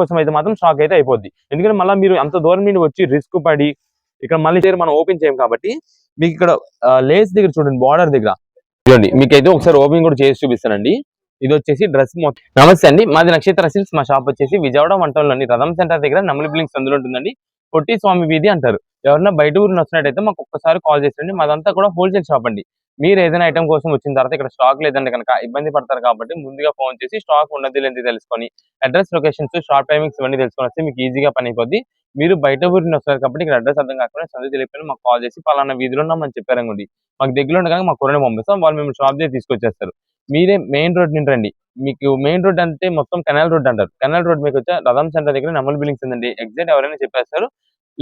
కోసం అయితే మాత్రం స్టాక్ అయితే అయిపోద్ది. ఎందుకంటే మళ్ళీ మీరు అంత దూరం నుండి వచ్చి రిస్క్ పడి ఇక్కడ మళ్ళీ మనం ఓపెన్ చేయం కాబట్టి మీకు ఇక్కడ లేస్ దగ్గర చూడండి, బార్డర్ దగ్గర చూడండి, మీకైతే ఒకసారి ఓపెన్ కూడా చేసి చూపిస్తానండి. ఇది వచ్చేసి డ్రెస్ మొత్తం. నమస్తే అండి, మాది నక్షత్ర సిల్క్స్. మా షాప్ వచ్చేసి విజయవాడ వంటలోని రథం సెంటర్ దగ్గర నమలి బిల్డింగ్స్ అందులో ఉంటుందండి. పొట్టి స్వామి వీధి అంటారు. ఎవరన్నా బయట ఊరిని వచ్చినట్టయితే మాకు ఒక్కసారి కాల్ చేయండి. మాదంతా కూడా హోల్సేల్ షాప్ అండి. మీరు ఏదైనా ఐటమ్ కోసం వచ్చిన తర్వాత ఇక్కడ స్టాక్ లేదంటే కనుక ఇబ్బంది పడతారు కాబట్టి ముందుగా ఫోన్ చేసి స్టాక్ ఉన్నది లేని తెలుసుకొని అడ్రస్, లొకేషన్స్, షార్ట్ టైమింగ్స్ ఇవన్నీ తెలుసుకొని వస్తే మీకు ఈజీగా పని అయిపోద్ది. మీరు బయట ఊరిని వస్తారు కాబట్టి ఇక్కడ అడ్రస్ అర్థం కాకుండా చదువు తెలియకపోయినా మాకు కాల్ చేసి పలానా వీధిలో ఉన్నామని చెప్పారండి, మాకు దగ్గర ఉండగా మాకు కొరనే పంపిస్తాం. వాళ్ళు మేము షాప్ దగ్గర తీసుకొచ్చేస్తారు. మీరే మెయిన్ రోడ్ నుండి రండి. మీకు మెయిన్ రోడ్ అంటే మొత్తం కెనాల్ రోడ్ అంటారు. కెనాల్ రోడ్ మీకు వచ్చే రథం సెంటర్ దగ్గర నమల్ బిల్డింగ్స్ ఉందండి. ఎగ్జాక్ట్ ఎవరైనా చెప్పేస్తారు.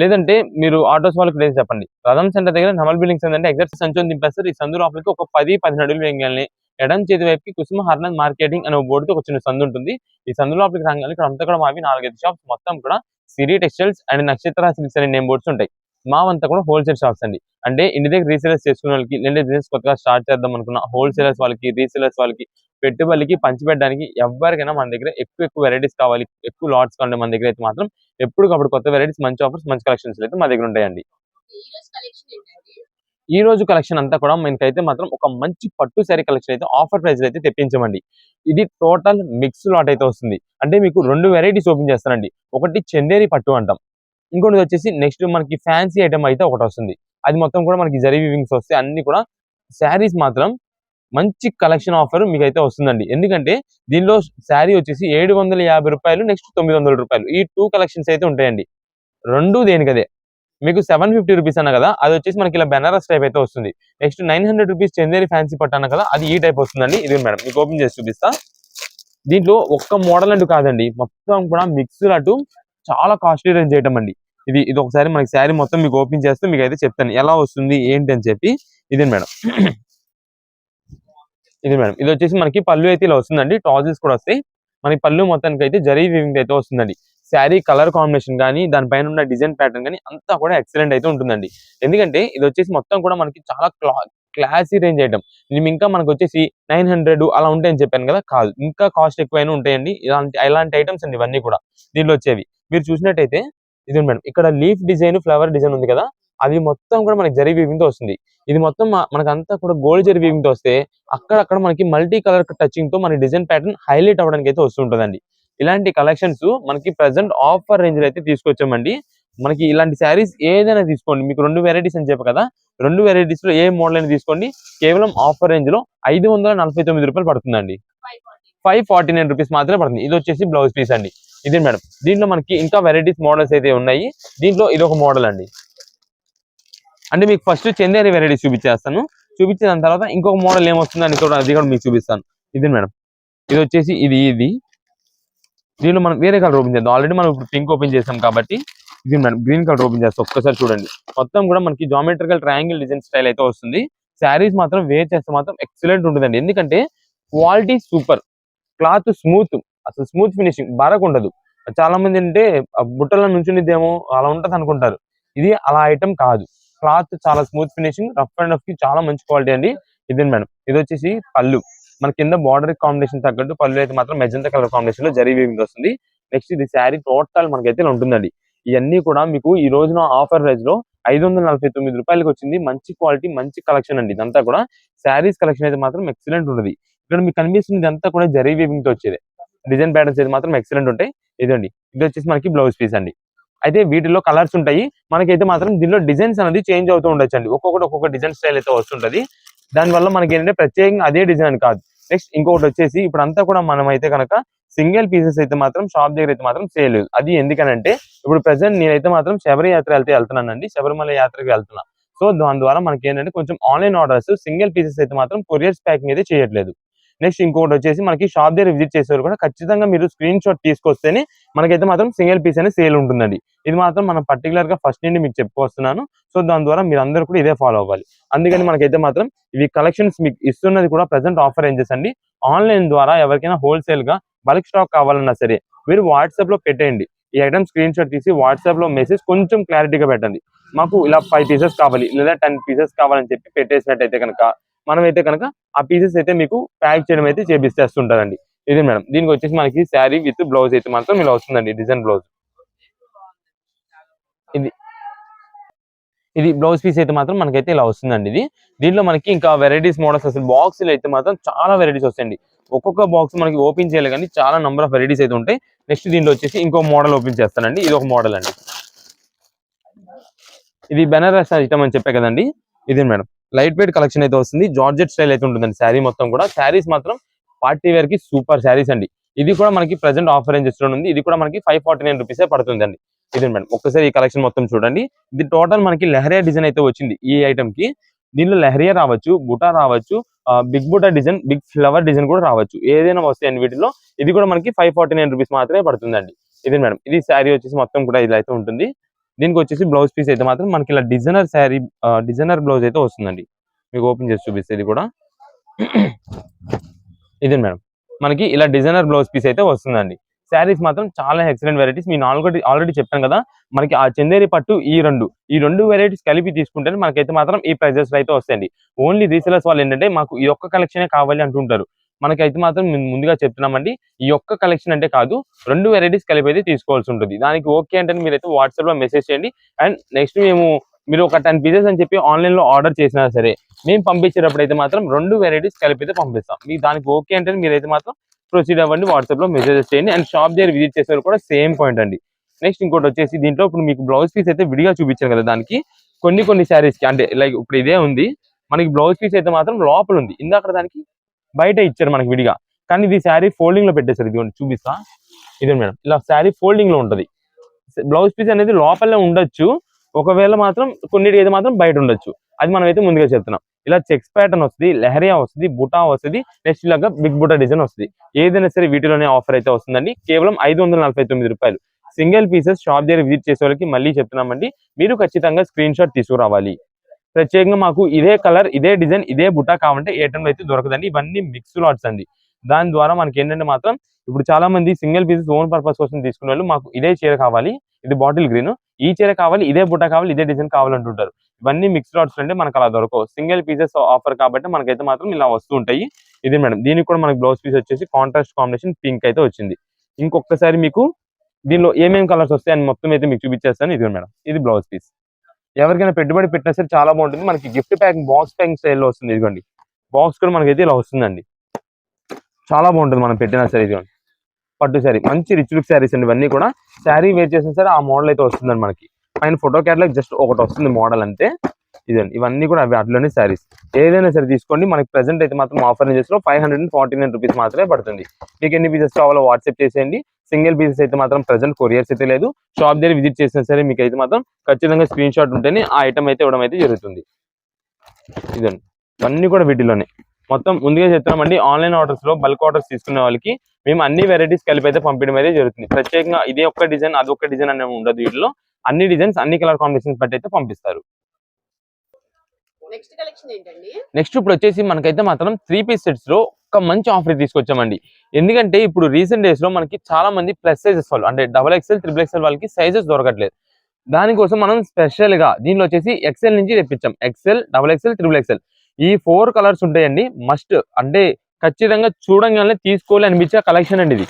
లేదంటే మీరు ఆటోస్ వాళ్ళకి ప్లేస్ చెప్పండి. రథం సెంటర్ దగ్గర నమల్ బిల్డింగ్స్ ఉందంటే ఎగ్జాక్ట్ సంచోని దింపేస్తారు. ఈ సందు లోపలికి ఒక 10-15 అడుగులు వేయాలని ఎడం చేతి వైపుకి కుసుమ హర్నద్ మార్కెటింగ్ అనే బోర్డుతో ఒక చిన్న సందు ఉంటుంది. ఈ సందు లోపలికి రాగానే ఇక్కడ అంతా కూడా మావి 4-5 షాప్స్ మొత్తం కూడా సిరి టెక్స్టైల్స్ అండ్ నక్షత్ర సిల్క్స్ అనే నేమ్ బోర్డ్స్ ఉంటాయి. మావంతా కూడా హోల్సేల్ షాప్స్ అండి. అంటే ఇంటి దగ్గర రీసేలర్స్ చేసుకునే వాళ్ళకి, లేదా బిజినెస్ కొత్తగా స్టార్ట్ చేద్దాం అనుకున్న హోల్సేలర్స్ వాళ్ళకి, రీసేలర్స్ వాళ్ళకి, పెట్టుబడికి పంచిపెట్టడానికి ఎవరికైనా మన దగ్గర ఎక్కువ వెరైటీస్ కావాలి, ఎక్కువ లాట్స్ కావాలి మన దగ్గర అయితే మాత్రం ఎప్పటికప్పుడు కొత్త వెరైటీస్, మంచి ఆఫర్స్, మంచి కలెక్షన్స్ అయితే మా దగ్గర ఉంటాయండి. ఈ రోజు కలెక్షన్ అంతా కూడా మనకైతే మాత్రం ఒక మంచి పట్టు శారీ కలెక్షన్ అయితే ఆఫర్ ప్రైస్ అయితే తెప్పించమండి. ఇది టోటల్ మిక్స్ లాట్ అయితే వస్తుంది. అంటే మీకు 2 వెరైటీస్ ఓపెన్ చేస్తానండి. ఒకటి చందేరి పట్టు అంటాం, ఇంకోటి వచ్చేసి నెక్స్ట్ మనకి ఫ్యాన్సీ ఐటమ్ అయితే ఒకటి వస్తుంది. అది మొత్తం కూడా మనకి జరీ వీవింగ్స్ వస్తాయి. అన్ని కూడా శారీస్ మాత్రం మంచి కలెక్షన్ ఆఫర్ మీకు అయితే వస్తుందండి. ఎందుకంటే దీనిలో శారీ వచ్చేసి 750 రూపాయలు, నెక్స్ట్ 900 రూపాయలు, ఈ 2 కలెక్షన్స్ అయితే ఉంటాయండి. 2 దేనికదే. మీకు 750 రూపీస్ అన్న కదా, అది వచ్చేసి మనకి ఇలా బెనారస్ టైప్ అయితే వస్తుంది. నెక్స్ట్ 900 రూపీస్ చందేరి ఫ్యాన్సీ పట్టు అన్న కదా, అది ఈ టైప్ వస్తుందండి. ఇది మేడం మీకు ఓపెన్ చేసి చూపిస్తా. దీంట్లో ఒక్క మోడల్ అంటూ కాదండి, మొత్తం కూడా మిక్స్డ్ అటు చాలా కాస్ట్లీ రేంజ్ ఐటమ్ అండి. ఇది ఒకసారి మనకి శారీ మొత్తం మీకు ఓపెన్ చేస్తే మీకు అయితే చెప్తాను ఎలా వస్తుంది ఏంటి అని చెప్పి. ఇది మేడం ఇది వచ్చేసి మనకి పళ్ళు అయితే ఇలా వస్తుందండి. టాజిల్స్ కూడా వస్తాయి. మనకి పళ్ళు మొత్తానికి అయితే జరీ వీవింగ్ అయితే వస్తుందండి. శారీ కలర్ కాంబినేషన్ కానీ, దానిపైన ఉన్న డిజైన్ ప్యాటర్న్ కానీ అంతా కూడా ఎక్సలెంట్ అయితే ఉంటుందండి. ఎందుకంటే ఇది వచ్చేసి మొత్తం కూడా మనకి చాలా క్లాసీ రేంజ్ ఐటమ్. ఇంకా మనకు వచ్చేసి 900 అలా ఉంటాయని చెప్పాను కదా, కాదు, ఇంకా కాస్ట్ ఎక్కువైనా ఉంటాయండి. ఇలాంటి ఐటమ్స్ అండి ఇవన్నీ కూడా దీనిలో వచ్చేవి. మీరు చూసినట్టయితే ఇది మేడం ఇక్కడ లీఫ్ డిజైన్, ఫ్లవర్ డిజైన్ ఉంది కదా, అది మొత్తం కూడా మనకి జరీ వీవింగ్ తో వస్తుంది. ఇది మొత్తం మనకంతా కూడా గోల్డ్ జరీ వీవింగ్ తో వస్తే అక్కడక్కడ మనకి మల్టీ కలర్ టచింగ్ తో మన డిజైన్ ప్యాటర్న్ హైలైట్ అవ్వడానికి అయితే వస్తుంటదండి. ఇలాంటి కలెక్షన్స్ మనకి ప్రెసెంట్ ఆఫర్ రేంజ్ లో అయితే తీసుకొచ్చామండి. మనకి ఇలాంటి శారీస్ ఏదైనా తీసుకోండి, మీకు 2 వెరైటీస్ అని చెప్పు కదా, 2 వెరైటీస్ లో ఏ మోడల్ అయినా తీసుకోండి, కేవలం ఆఫర్ రేంజ్ లో 549 రూపాయలు పడుతుందండి. 549 రూపీస్ మాత్రమే పడుతుంది. ఇది వచ్చేసి బ్లౌజ్ పీస్ అండి. ఇది మేడం దీంట్లో మనకి ఇంకా వెరైటీస్ మోడల్స్ అయితే ఉన్నాయి. దీంట్లో ఇది ఒక మోడల్ అండి. అంటే మీకు ఫస్ట్ చందేరి వెరైటీస్ చూపించేస్తాను. చూపించిన తర్వాత ఇంకొక మోడల్ ఏమొస్తుందని కూడా అది కూడా మీకు చూపిస్తాను. ఇది మేడం ఇది వచ్చేసి ఇది దీనిలో మనం వేరే కలర్ ఓపెన్ చేద్దాం. ఆల్రెడీ మనం ఇప్పుడు పింక్ ఓపెన్ చేసాం కాబట్టి ఇది మేడం గ్రీన్ కలర్ ఓపెన్ చేస్తాం. ఒక్కసారి చూడండి, మొత్తం కూడా మనకి జామెట్రికల్ ట్రయాంగిల్ డిజైన్ స్టైల్ అయితే వస్తుంది. శారీస్ మాత్రం వేర్ చేస్తే మాత్రం ఎక్సలెంట్ ఉంటుందండి. ఎందుకంటే క్వాలిటీ సూపర్, క్లాత్ స్మూత్, అసలు స్మూత్ ఫినిషింగ్, బరక ఉండదు. చాలా మంది అంటే బుట్టల నుంచునిద్దేమో అలా ఉంటది అనుకుంటారు. ఇది అలా ఐటమ్ కాదు. క్లాత్ చాలా smooth finishing, rough and rough కి చాలా మంచి క్వాలిటీ అండి. ఇది మేడం ఇది వచ్చేసి పళ్ళు, మన కింద బార్డర్ కాంబినేషన్ తగ్గట్టు పళ్ళు అయితే మాత్రం మెజంతా కలర్ కాంబినేషన్ లో జరీ వీవింగ్ వస్తుంది. నెక్స్ట్ ఇది శారీ టోటల్ మనకైతే ఉంటుందండి. ఇవన్నీ కూడా మీకు ఈ రోజున ఆఫర్ ప్రైస్ లో 549 రూపాయలకి వచ్చింది. మంచి క్వాలిటీ, మంచి కలెక్షన్ అండి. ఇదంతా కూడా శారీస్ కలెక్షన్ అయితే మాత్రం ఎక్సలెంట్ ఉంటుంది. ఇక్కడ మీకు కనిపిస్తుంది అంతా కూడా జరీ వీవింగ్ తో వచ్చేది. డిజైన్ ప్యాటర్న్స్ అయితే మాత్రం ఎక్సలెంట్ ఉంటాయి. ఇదండి ఇది వచ్చేసి మనకి బ్లౌజ్ పీస్ అండి. అయితే వీటిలో కలర్స్ ఉంటాయి. మనకైతే మాత్రం దీనిలో డిజైన్స్ అనేది చేంజ్ అవుతూ ఉండొచ్చు అండి. ఒక్కొక్క డిజైన్ స్టైల్ అయితే వస్తుంటది. దానివల్ల మనకి ఏంటంటే ప్రత్యేకంగా అదే డిజైన్ కాదు. నెక్స్ట్ ఇంకొకటి వచ్చేసి ఇప్పుడు అంతా కూడా మనం అయితే కనుక సింగిల్ పీసెస్ అయితే మాత్రం షాప్ దగ్గర అయితే మాత్రం సేల్ లేదు. అది ఎందుకనంటే ఇప్పుడు ప్రెసెంట్ నేనైతే మాత్రం శబరి యాత్ర వెళ్తున్నానండి. శబరిమల యాత్రకి వెళ్తున్నా. సో దాని ద్వారా మనకి ఏంటంటే కొంచెం ఆన్లైన్ ఆర్డర్స్ సింగిల్ పీసెస్ అయితే మాత్రం కొరియర్స్ ప్యాకింగ్ అయితే చేయట్లేదు. నెక్స్ట్ ఇంకొకటి వచ్చేసి మనకి షాప్ దగ్గర విజిట్ చేసేవారు కూడా ఖచ్చితంగా మీరు స్క్రీన్ షాట్ తీసుకొస్తేనే మనకైతే మాత్రం సింగిల్ పీస్ అనేది సేల్ ఉంటుందండి. ఇది మాత్రం మనం పర్టికులర్ గా ఫస్ట్ నుండి మీకు చెప్పుకొస్తున్నాను. సో దాని ద్వారా మీరు అందరూ కూడా ఇదే ఫాలో అవ్వాలి. అందుకని మనకైతే మాత్రం ఇవి కలెక్షన్స్ మీకు ఇస్తున్నది కూడా ప్రెసెంట్ ఆఫర్ రేంజెస్ అండి. ఆన్లైన్ ద్వారా ఎవరికైనా హోల్సేల్ గా బల్క్ స్టాక్ కావాలన్నా సరే మీరు వాట్సాప్ లో పెట్టేయండి. ఈ ఐటమ్ స్క్రీన్ షాట్ తీసి వాట్సాప్ లో మెసేజ్ కొంచెం క్లారిటీగా పెట్టండి. మాకు ఇలా 5 పీసెస్ కావాలి లేదా 10 పీసెస్ కావాలని చెప్పి పెట్టేసినట్టయితే కనుక మనమైతే కనుక ఆ పీసెస్ అయితే మీకు ప్యాక్ చేయడం అయితే చేపిస్తుంటారండి. ఇది మేడం, దీనికి వచ్చేసి మనకి శారీ విత్ బ్లౌజ్ అయితే మాత్రం ఇలా వస్తుందండి, డిజైన్ బ్లౌజ్. ఇది ఇది బ్లౌజ్ పీస్ అయితే మాత్రం మనకైతే ఇలా వస్తుందండి. దీంట్లో మనకి ఇంకా వెరైటీస్ మోడల్స్ అసలు బాక్స్ అయితే మాత్రం చాలా వెరైటీస్ వస్తాయండి. ఒక్కొక్క బాక్స్ మనకి ఓపెన్ చేయాలి కానీ చాలా నెంబర్ ఆఫ్ వెరైటీస్ అయితే ఉంటాయి. నెక్స్ట్ దీంట్లో వచ్చేసి ఇంకో మోడల్ ఓపెన్ చేస్తానండి. ఇది ఒక మోడల్ అండి. ఇది బెనారస్ ఐటమ్ అని చెప్పే కదండి, ఇది మేడం లైట్ వెయిట్ కలెక్షన్ అయితే వస్తుంది. జార్జెట్ స్టైల్ అయితే ఉంటుందండి శారీ మొత్తం కూడా. శారీస్ మాత్రం పార్టీ వేర్ కి సూపర్ శారీస్ అండి. ఇది కూడా మనకి ప్రెసెంట్ ఆఫర్ రేంజెస్ లో ఉంది. ఇది కూడా మనకి 549 రూపీసే పడుతుందండి. ఇది మేడం ఒక్కసారి ఈ కలెక్షన్ మొత్తం చూడండి. ఇది టోటల్ మనకి లెహరియా డిజైన్ అయితే వచ్చింది ఈ ఐటమ్ కి. దీనిలో లెహరియా రావచ్చు, బుటా రావచ్చు, big buta design, big flower design కూడా రావచ్చు, ఏదైనా వస్తాయండి వీటిలో. ఇది కూడా మనకి 549 రూపీస్ మాత్రమే పడుతుందండి. ఇది మేడం, ఇది శారీ వచ్చేసి మొత్తం కూడా ఇలా అయితే ఉంటుంది. దీనికి వచ్చేసి బ్లౌజ్ పీస్ అయితే మాత్రం మనకి ఇలా డిజైనర్ శారీ, డిజైనర్ బ్లౌజ్ అయితే వస్తుందండి. మీకు ఓపెన్ చేసి చూపిస్తే ఇది కూడా ఇది మేడం, మనకి ఇలా డిజైనర్ బ్లౌజ్ పీస్ అయితే వస్తుందండి. శారీస్ మాత్రం చాలా ఎక్సలెంట్ వెరైటీస్. మీ ఆల్రెడీ చెప్పాను కదా, మనకి ఆ చందేరి పట్టు ఈ రెండు వెరైటీస్ కలిపి తీసుకుంటే మనకైతే మాత్రం ఈ ప్రైజెస్ అయితే వస్తాయండి. ఓన్లీ రీసెలర్స్ వాళ్ళు ఏంటంటే మాకు ఈ ఒక్క కలెక్షనే కావాలి అంటుంటారు. మనకైతే మాత్రం ముందుగా చెప్తున్నామండి, ఈ ఒక్క కలెక్షన్ అంటే కాదు, 2 వెరైటీస్ కలిపి అయితే తీసుకోవాల్సి ఉంటుంది. దానికి ఓకే అంటే మీరైతే వాట్సాప్ లో మెసేజ్ చేయండి. అండ్ నెక్స్ట్ మీరు ఒక 10 పీసెస్ అని చెప్పి ఆన్లైన్ లో ఆర్డర్ చేసినా సరే, మేము పంపించేటప్పుడు అయితే మాత్రం 2 వెరైటీస్ కలిపి అయితే పంపిస్తాం. మీకు దానికి ఓకే అంటే మీరైతే మాత్రం ప్రొసీడ్ అవ్వండి, వాట్సాప్ లో మెసేజెస్ చేయండి. అండ్ షాప్ దగ్గర విజిట్ చేసేవారు కూడా సేమ్ పాయింట్ అండి. నెక్స్ట్ ఇంకోటి వచ్చేసి దీంట్లో ఇప్పుడు మీకు బ్లౌజ్ పీస్ అయితే విడిగా చూపించాను కదా, దానికి కొన్ని శారీస్ కి అంటే లైక్ ఇప్పుడు ఇదే ఉంది, మనకి బ్లౌజ్ పీస్ అయితే మాత్రం లోపల ఉంది. ఇందాక దానికి బయట ఇచ్చారు మనకి విడిగా, కానీ ఇది శారీ ఫోల్డింగ్ లో పెట్టేశారు. ఇది చూపిస్తా, ఇదే మేడం ఇలా శారీ ఫోల్డింగ్ లో ఉంటది. బ్లౌజ్ పీస్ అనేది లోపలే ఉండొచ్చు, ఒకవేళ మాత్రం కొన్నిటి అయితే మాత్రం బయట ఉండొచ్చు. అది మనం అయితే ముందుగా చెప్తున్నాం. ఇలా చెక్స్ ప్యాటర్న్ వస్తుంది, లెహరియా వస్తుంది, బుటా వస్తుంది, నెక్స్ట్ ఇలాగా బిగ్ బుటా డిజైన్ వస్తుంది. ఏదైనా సరే వీటిలోనే ఆఫర్ అయితే వస్తుందండి. కేవలం 549 రూపాయలు. సింగిల్ పీసెస్ షాప్ దగ్గర విజిట్ చేసే వాళ్ళకి మళ్ళీ చెప్తున్నామండి, మీరు ఖచ్చితంగా స్క్రీన్ షాట్ తీసుకురావాలి. ప్రత్యేకంగా మాకు ఇదే కలర్, ఇదే డిజైన్, ఇదే బుటా కావాలంటే ఏ టైంలో అయితే దొరకదండి. ఇవన్నీ మిక్స్ లాట్స్ అండి. దాని ద్వారా మనకి ఏంటంటే మాత్రం ఇప్పుడు చాలా మంది సింగిల్ పీసెస్ ఓన్ పర్పస్ కోసం తీసుకునే వాళ్ళు, మాకు ఇదే చీర కావాలి, ఇది బాటిల్ గ్రీన్, ఈ చీర కావాలి, ఇదే బుట్ట కావాలి, ఇదే డిజైన్ కావాలంటుంటారు. ఇవన్నీ మిక్స్ లాట్స్ అంటే మనకు అలా దొరకవు. సింగిల్ పీసెస్ ఆఫర్ కాబట్టి మనకైతే మాత్రం ఇలా వస్తూ ఉంటాయి. ఇది మేడం, దీనికి కూడా మనకి బ్లౌజ్ పీస్ వచ్చేసి కాంట్రాస్ట్ కాంబినేషన్ పింక్ అయితే వచ్చింది. ఇంకొకసారి మీకు దీనిలో ఏమేమి కలర్స్ వస్తాయి అని మొత్తం అయితే మీకు చూపించేస్తాను. ఇది మేడం, ఇది బ్లౌజ్ పీస్. ఎవరికైనా పెట్టుబడి పెట్టినా సరే చాలా బాగుంటుంది. మనకి గిఫ్ట్ ప్యాకింగ్ బాక్స్ ప్యాకింగ్ స్టైల్లో వస్తుంది. ఇదిగోండి, బాక్స్ కూడా మనకైతే ఇలా వస్తుందండి, చాలా బాగుంటుంది మనం పెట్టినా సరే. ఇదిగోండి పట్టు శారీ, మంచి రిచ్ లుక్ శారీస్ అండి ఇవన్నీ కూడా. శారీ వేర్ చేసిన సరే ఆ మోడల్ అయితే వస్తుందండి. మనకి పైన ఫోటో క్యాటలాగ్ జస్ట్ ఒకటి వస్తుంది మోడల్ అంతే. ఇదండి, ఇవన్నీ కూడా అవి అట్లనే శారీస్. ఏదైనా సరే తీసుకోండి. మనకి ప్రెసెంట్ అయితే మాత్రం ఆఫర్ రేంజెస్ లో 549 రూపీస్ మాత్రమే పడుతుంది. మీకు ఎన్ని పీసెస్ కావాలో వాట్సాప్ చేసేయండి. సింగిల్ పీసెస్ అయితే మాత్రం ప్రెసెంట్ కొరియర్స్ అయితే లేదు. షాప్ దగ్గర విజిట్ చేసినా సరే మీకు అయితే మాత్రం ఖచ్చితంగా స్క్రీన్ షాట్ ఉంటేనే ఆ ఐటమ్ అయితే ఇవ్వడం అయితే జరుగుతుంది. ఇదండి, ఇవన్నీ కూడా వీటిలోనే మొత్తం ముందుగా చెప్తున్నామండి. ఆన్లైన్ ఆర్డర్స్ లో బల్క్ ఆర్డర్స్ తీసుకునే వాళ్ళకి మేము అన్ని వెరైటీస్ కలిపి అయితే పంపించడం అయితే జరుగుతుంది. ప్రత్యేకంగా ఇదే ఒక్క డిజైన్ అదొక్క డిజైన్ అనేది ఉండదు. వీటిలో అన్ని డిజైన్స్, అన్ని కలర్ కాంబినేషన్స్ బట్టి అయితే పంపిస్తారు. నెక్స్ట్ ఇప్పుడు వచ్చేసి మనకైతే మాత్రం 3 పీస్ సెట్స్ లో ఒక మంచి ఆఫర్ తీసుకొచ్చామండి. ఎందుకంటే ఇప్పుడు రీసెంట్ డేస్ లో మనకి చాలా మంది ప్లస్ సైజెస్ వాళ్ళు అంటే XXL, XXL వాళ్ళకి సైజెస్ దొరకట్లేదు. దానికోసం మనం స్పెషల్ గా దీనిలో వచ్చేసి XL నుంచి తెప్పించాం. XL, XXL, XXL ఈ 4 కలర్స్ ఉంటాయండి. మస్ట్ అంటే ఖచ్చితంగా చూడంగానే తీసుకోవాలి అనిపించే కలెక్షన్ అండి ఇది.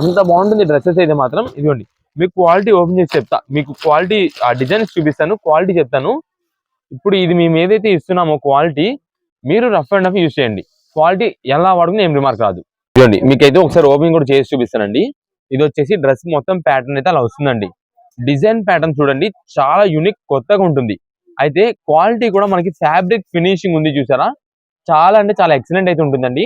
అంత బాగుంటుంది డ్రెస్సెస్ అయితే మాత్రం. ఇదిగోండి, మీకు క్వాలిటీ ఓపెన్ చేసి చెప్తా, మీకు క్వాలిటీ ఆ డిజైన్స్ చూపిస్తాను, క్వాలిటీ చెప్తాను. ఇప్పుడు ఇది మేము ఏదైతే ఇస్తున్నామో క్వాలిటీ, మీరు రఫ్ అండ్ రఫ్ యూజ్ చేయండి. క్వాలిటీ ఎలా వాడుకుని ఏం రిమార్క్ రాదు. ఇదిగోండి, మీకైతే ఒకసారి ఓపెన్ కూడా చేసి చూపిస్తానండి. ఇది వచ్చేసి డ్రెస్ మొత్తం ప్యాటర్న్ అయితే అలా వస్తుందండి. డిజైన్ ప్యాటర్న్ చూడండి, చాలా యూనిక్, కొత్తగా ఉంటుంది. అయితే క్వాలిటీ కూడా మనకి ఫ్యాబ్రిక్ ఫినిషింగ్ ఉంది చూసారా, చాలా అంటే చాలా ఎక్సలెంట్ అయితే ఉంటుందండి.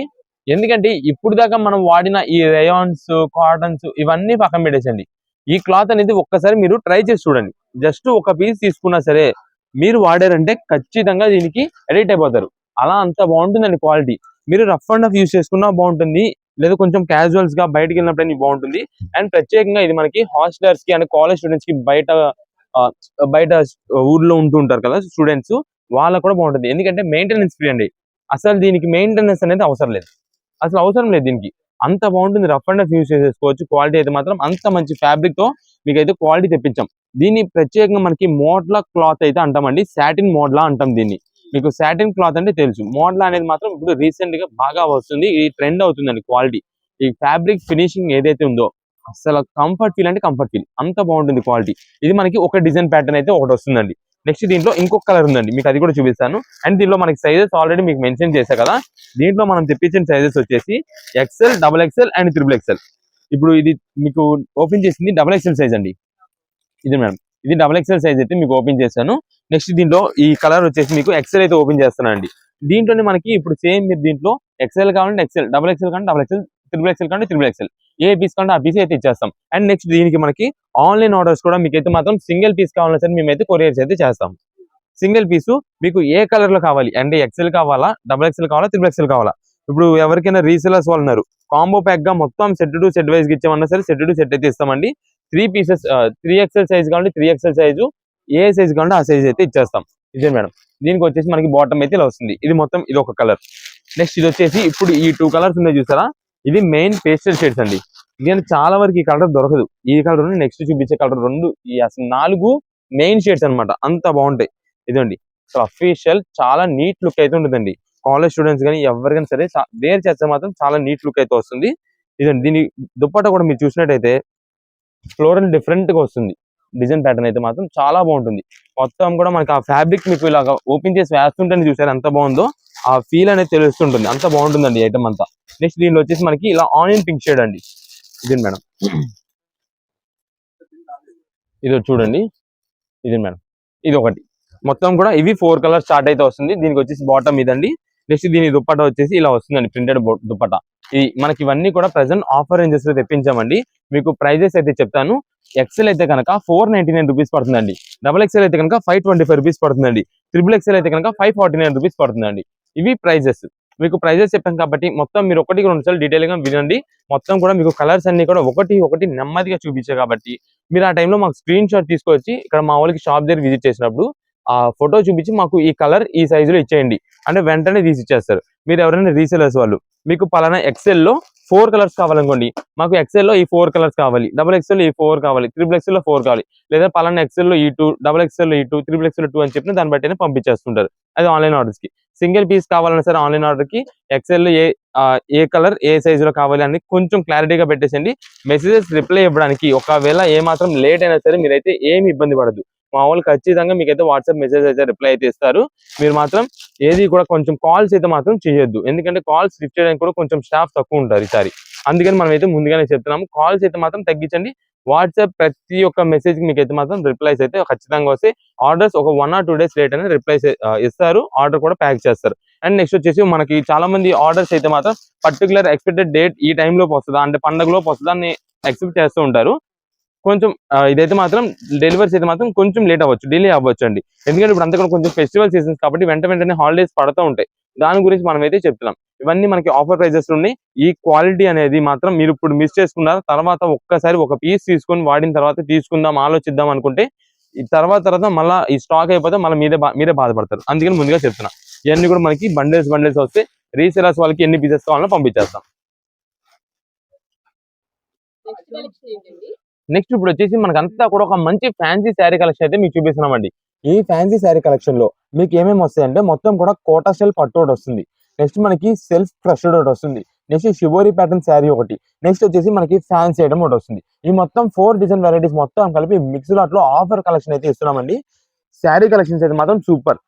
ఎందుకంటే ఇప్పుడు దాకా మనం వాడిన ఈ రేయాన్స్, కాటన్స్ ఇవన్నీ పక్కన పెట్టేసండి. ఈ క్లాత్ అనేది ఒక్కసారి మీరు ట్రై చేసి చూడండి. జస్ట్ ఒక పీస్ తీసుకున్నా సరే మీరు వాడారంటే ఖచ్చితంగా దీనికి ఎడిట్ అయిపోతారు. అలా అంత బాగుంటుందండి క్వాలిటీ. మీరు రఫ్ అండ్ రఫ్ యూజ్ చేసుకున్నా బాగుంటుంది, లేదా కొంచెం క్యాజువల్స్ గా బయటకి వెళ్ళినప్పుడు బాగుంటుంది. అండ్ ప్రత్యేకంగా ఇది మనకి హాస్టలర్స్ కి అండ్ కాలేజ్ స్టూడెంట్స్ కి బయట ఊర్లో ఉంటూ ఉంటారు కదా స్టూడెంట్స్, వాళ్ళకు కూడా బాగుంటుంది. ఎందుకంటే మెయింటెనెన్స్ ఫ్రీ అండి. అసలు దీనికి మెయింటెనెన్స్ అనేది అవసరం లేదు, అసలు అవసరం లేదు దీనికి. అంత బాగుంటుంది, రఫ్ అండ్ రఫ్ యూజ్ చేసుకోవచ్చు. క్వాలిటీ అయితే మాత్రం అంత మంచి ఫ్యాబ్రిక్ తో మీకైతే క్వాలిటీ తెప్పించాం. దీన్ని ప్రత్యేకంగా మనకి మోడ్లా క్లాత్ అయితే అంటామండి, సాటిన్ మోడ్లా అంటాం దీన్ని. మీకు సాటిన్ క్లాత్ అంటే తెలుసు, మోడ్లా అనేది మాత్రం ఇప్పుడు రీసెంట్ గా బాగా వస్తుంది, ఈ ట్రెండ్ అవుతుందండి క్వాలిటీ. ఈ ఫ్యాబ్రిక్ ఫినిషింగ్ ఏదైతే ఉందో అసలు కంఫర్ట్ ఫీల్ అంటే కంఫర్ట్ ఫీల్ అంత బాగుంటుంది క్వాలిటీ. ఇది మనకి ఒక డిజైన్ ప్యాటర్న్ అయితే ఒకటి వస్తుందండి. నెక్స్ట్ దీంట్లో ఇంకొక కలర్ ఉందండి, మీకు అది కూడా చూపిస్తాను. అండ్ దీంట్లో మనకి సైజెస్ ఆల్రెడీ మీకు మెన్షన్ చేశా కదా. దీంట్లో మనం తెప్పించిన సైజెస్ వచ్చేసి XL, double XL and triple XL. ఇప్పుడు ఇది మీకు ఓపెన్ చేసింది డబుల్ ఎక్సెల్ సైజ్ అండి. ఇది మేడం, ఇది డబుల్ ఎక్సెల్ సైజ్ అయితే మీకు ఓపెన్ చేశాను. నెక్స్ట్ దీంట్లో ఈ కలర్ వచ్చేసి మీకు ఎక్సెల్ అయితే ఓపెన్ చేస్తానండి. దీంట్లోనే మనకి ఇప్పుడు సేమ్ మీరు దీంట్లో ఎక్సెల్ కావాలంటే ఎక్సెల్, డబుల్ ఎక్సెల్ కావాలంటే డబుల్ ఎక్సెల్, త్రిబుల్ ఎక్సెల్ కావాలంటే త్రిబుల్ ఎక్సెల్, ఏ పీస్ కావాలంటే ఆ పీస్ అయితే ఇచ్చేస్తాం. అండ్ నెక్స్ట్ దీనికి మనకి ఆన్లైన్ ఆర్డర్స్ కూడా మీకైతే మాత్రం సింగిల్ పీస్ కావాలన్నా సరే మేమైతే కొరియర్స్ అయితే చేస్తాం. సింగిల్ పీసు మీకు ఏ కలర్ లో కావాలి అంటే ఎక్సెల్ కావాలా, డబుల్ ఎక్సెల్ కావాలా, త్రిబుల్ ఎక్సెల్ కావాలా. ఇప్పుడు ఎవరికైనా రీసెలర్స్ వాళ్ళు ఉన్నారు, కాంబో ప్యాక్ గా మొత్తం సెట్ టు సెట్ వైజ్ ఇచ్చామన్నా సరే సెట్ టు సెట్ అయితే ఇస్తామండి. 3 పీసెస్ 3 ఎక్సెల్ సైజ్ కావాలంటే 3 ఎక్సెల్ సైజు, ఏ సైజ్ కావాలంటే ఆ సైజ్ అయితే ఇచ్చేస్తాం. ఇదే మేడం, దీనికి వచ్చేసి మనకి బాటమ్ అయితే ఇలా వస్తుంది. ఇది మొత్తం ఇది ఒక కలర్. నెక్స్ట్ ఇది వచ్చేసి ఇప్పుడు ఈ 2 కలర్స్ ఉన్నాయి చూసారా, ఇది మెయిన్ పేస్టల్ షేడ్స్ అండి. ఇది చాలా వరకు ఈ కలర్ దొరకదు. ఈ కలర్ నెక్స్ట్ చూపించే కలర్ రెండు, ఈ అసలు 4 మెయిన్ షేడ్స్ అనమాట, అంత బాగుంటాయి. ఇదండి అసలు అఫీషియల్ చాలా నీట్ లుక్ అయితే ఉంటుందండి. కాలేజ్ స్టూడెంట్స్ కానీ ఎవరికైనా సరే వేర్ చేస్తే మాత్రం చాలా నీట్ లుక్ అయితే వస్తుంది. ఇదండి, దీని దుప్పట్టా కూడా మీరు చూసినట్టయితే ఫ్లోరల్ డిఫరెంట్ గా వస్తుంది. డిజైన్ ప్యాటర్న్ అయితే మాత్రం చాలా బాగుంటుంది. మొత్తం కూడా మనకి ఆ ఫ్యాబ్రిక్ మీకు ఇలాగా ఓపెన్ చేసి వేస్తుంటే చూసారు ఎంత బాగుందో, ఆ ఫీల్ అనేది తెలుస్తుంటుంది. అంత బాగుంటుందండి ఐటమ్ అంతా. నెక్స్ట్ దీనిలో వచ్చేసి మనకి ఇలా ఆనియన్ పింక్ షేడ్ అండి. ఇది మేడం, ఇది చూడండి. ఇది మేడం, ఇది ఒకటి. మొత్తం కూడా ఇవి 4 కలర్స్ స్టార్ట్ అయితే వస్తుంది. దీనికి వచ్చేసి బాటమ్ ఇదండి. నెక్స్ట్ దీని దుప్పట వచ్చేసి ఇలా వస్తుందండి, ప్రింటెడ్ దుప్పట. ఈ మనకి ఇవన్నీ కూడా ప్రెసెంట్ ఆఫర్ రేంజెస్ లో తెప్పించామండి. మీకు ప్రైజెస్ అయితే చెప్తాను. ఎక్సెల్ అయితే కనుక 499 రూపీస్ పడుతుందండి. డబుల్ ఎక్సెల్ అయితే కనుక 525 రూపీస్ పడుతుందండి. త్రిబుల్ ఎక్సెల్ అయితే కనుక 549 రూపీస్ పడుతుందండి. ఇవి ప్రైజెస్. మీకు ప్రైజెస్ చెప్పాం కాబట్టి మొత్తం మీరు ఒకటికి 2 సార్లు డీటెయిల్ గా వినండి. మొత్తం కూడా మీకు కలర్స్ అన్ని కూడా ఒకటి ఒకటి నెమ్మదిగా చూపించాయి కాబట్టి మీరు ఆ టైంలో మాకు స్క్రీన్ షాట్ తీసుకొచ్చి ఇక్కడ మా వాళ్ళకి షాప్ దగ్గర విజిట్ చేసినప్పుడు ఆ ఫోటో చూపించి మాకు ఈ కలర్ ఈ సైజులో ఇచ్చేయండి అంటే వెంటనే తీసి ఇచ్చేస్తారు. మీరు ఎవరైనా రీసేలర్స్ వాళ్ళు మీకు పలానా ఎక్సెల్ లో 4 కలర్స్ కావాలనుకోండి, మాకు ఎక్సెల్ లో ఈ 4 కలర్స్ కావాలి, డబుల్ ఎక్సెల్ ఈ 4 కావాలి, త్రిబుల్ ఎక్సెల్ లో 4 కావాలి, లేదా పలానా ఎక్సెల్ లో ఈ 2, డబుల్ ఎక్సెల్ లో ఈ 2, త్రిబుల్ ఎక్సెల్ 2 అని చెప్పిన దాన్ని బట్టి పంపించేస్తుంటారు. అది ఆన్లైన్ ఆర్డర్స్ కి. సింగిల్ పీస్ కావాలన్నా సరే ఆన్లైన్ ఆర్డర్ కి ఎక్సెల్ లో ఏ కలర్ ఏ సైజ్ లో కావాలి అని కొంచెం క్లారిటీగా పెట్టేసండి. మెసేజెస్ రిప్లై ఇవ్వడానికి ఒకవేళ ఏ మాత్రం లేట్ అయినా సరే మీరైతే ఏమి ఇబ్బంది పడద్దు. మా వాళ్ళు ఖచ్చితంగా మీకైతే వాట్సాప్ మెసేజ్ అయితే రిప్లై అయితే ఇస్తారు. మీరు మాత్రం ఏది కూడా కొంచెం కాల్స్ అయితే మాత్రం చేయొద్దు, ఎందుకంటే కాల్స్ లిఫ్ట్ చేయడానికి కూడా కొంచెం స్టాఫ్ తక్కువ ఉంటారు ఈసారి. అందుకని మనం అయితే ముందుగానే చెప్తున్నాము, కాల్స్ అయితే మాత్రం తగ్గించండి. వాట్సాప్ ప్రతి ఒక్క మెసేజ్ కి మీకు అయితే మాత్రం రిప్లైస్ అయితే ఖచ్చితంగా వస్తాయి. ఆర్డర్స్ ఒక 1 or 2 days లేట్ అయినా రిప్లైస్ ఇస్తారు, ఆర్డర్ కూడా ప్యాక్ చేస్తారు. అండ్ నెక్స్ట్ వచ్చేసి మనకి చాలా మంది ఆర్డర్స్ అయితే మాత్రం పర్టికులర్ ఎక్స్పెక్టెడ్ డేట్ ఈ టైంలోకి వస్తుందా అంటే పండుగలోకి వస్తుందా అని ఎక్స్పెక్ట్ చేస్తూ ఉంటారు. కొంచెం ఇదైతే మాత్రం డెలివరీస్ అయితే మాత్రం కొంచెం లేట్ అవ్వచ్చు, డిలే అవ్వచ్చు అండి. ఎందుకంటే ఇప్పుడు అంతా కూడా కొంచెం ఫెస్టివల్ సీజన్స్ కాబట్టి వెంటనే హాలిడేస్ పడుతూ ఉంటాయి. దాని గురించి మనం అయితే చెప్తున్నాం. ఇవన్నీ మనకి ఆఫర్ ప్రైజెస్ ఉన్నాయి. ఈ క్వాలిటీ అనేది మాత్రం మీరు ఇప్పుడు మిస్ చేసుకున్నారు, తర్వాత ఒక్కసారి ఒక పీస్ తీసుకొని వాడిన తర్వాత తీసుకుందాం ఆలోచిద్దాం అనుకుంటే ఈ తర్వాత మళ్ళీ ఈ స్టాక్ అయిపోతే మళ్ళీ మీరే బాధపడతారు. అందుకని ముందుగా చెప్తున్నా, ఇవన్నీ కూడా మనకి బండిల్స్ వస్తే రీసేలర్స్ వాళ్ళకి ఎన్ని పీసెస్ కావాలో పంపించేస్తాం. నెక్స్ట్ ఇప్పుడు వచ్చేసి మనకి అంతా కూడా ఒక మంచి ఫ్యాన్సీ శారీ కలెక్షన్ అయితే మీకు చూపిస్తున్నామండి. ఈ ఫ్యాన్సీ శారీ కలెక్షన్ లో మీకు ఏమేమి వస్తాయంటే మొత్తం కూడా కోటా స్టైల్ పట్టు ఒకటి వస్తుంది. నెక్స్ట్ మనకి సెల్ఫ్ క్రష్డ్ ఒకటి వస్తుంది. నెక్స్ట్ షిబోరి ప్యాటర్న్ శారీ ఒకటి. నెక్స్ట్ వచ్చేసి మనకి ఫ్యాన్సీ ఐటమ్ ఒకటి వస్తుంది. ఈ మొత్తం 4 డిజైన్ వెరైటీస్ మొత్తం కలిపి మిక్స్ లాట్ లో ఆఫర్ కలెక్షన్ అయితే ఇస్తున్నామండి. శారీ కలెక్షన్స్ అయితే మాత్రం సూపర్,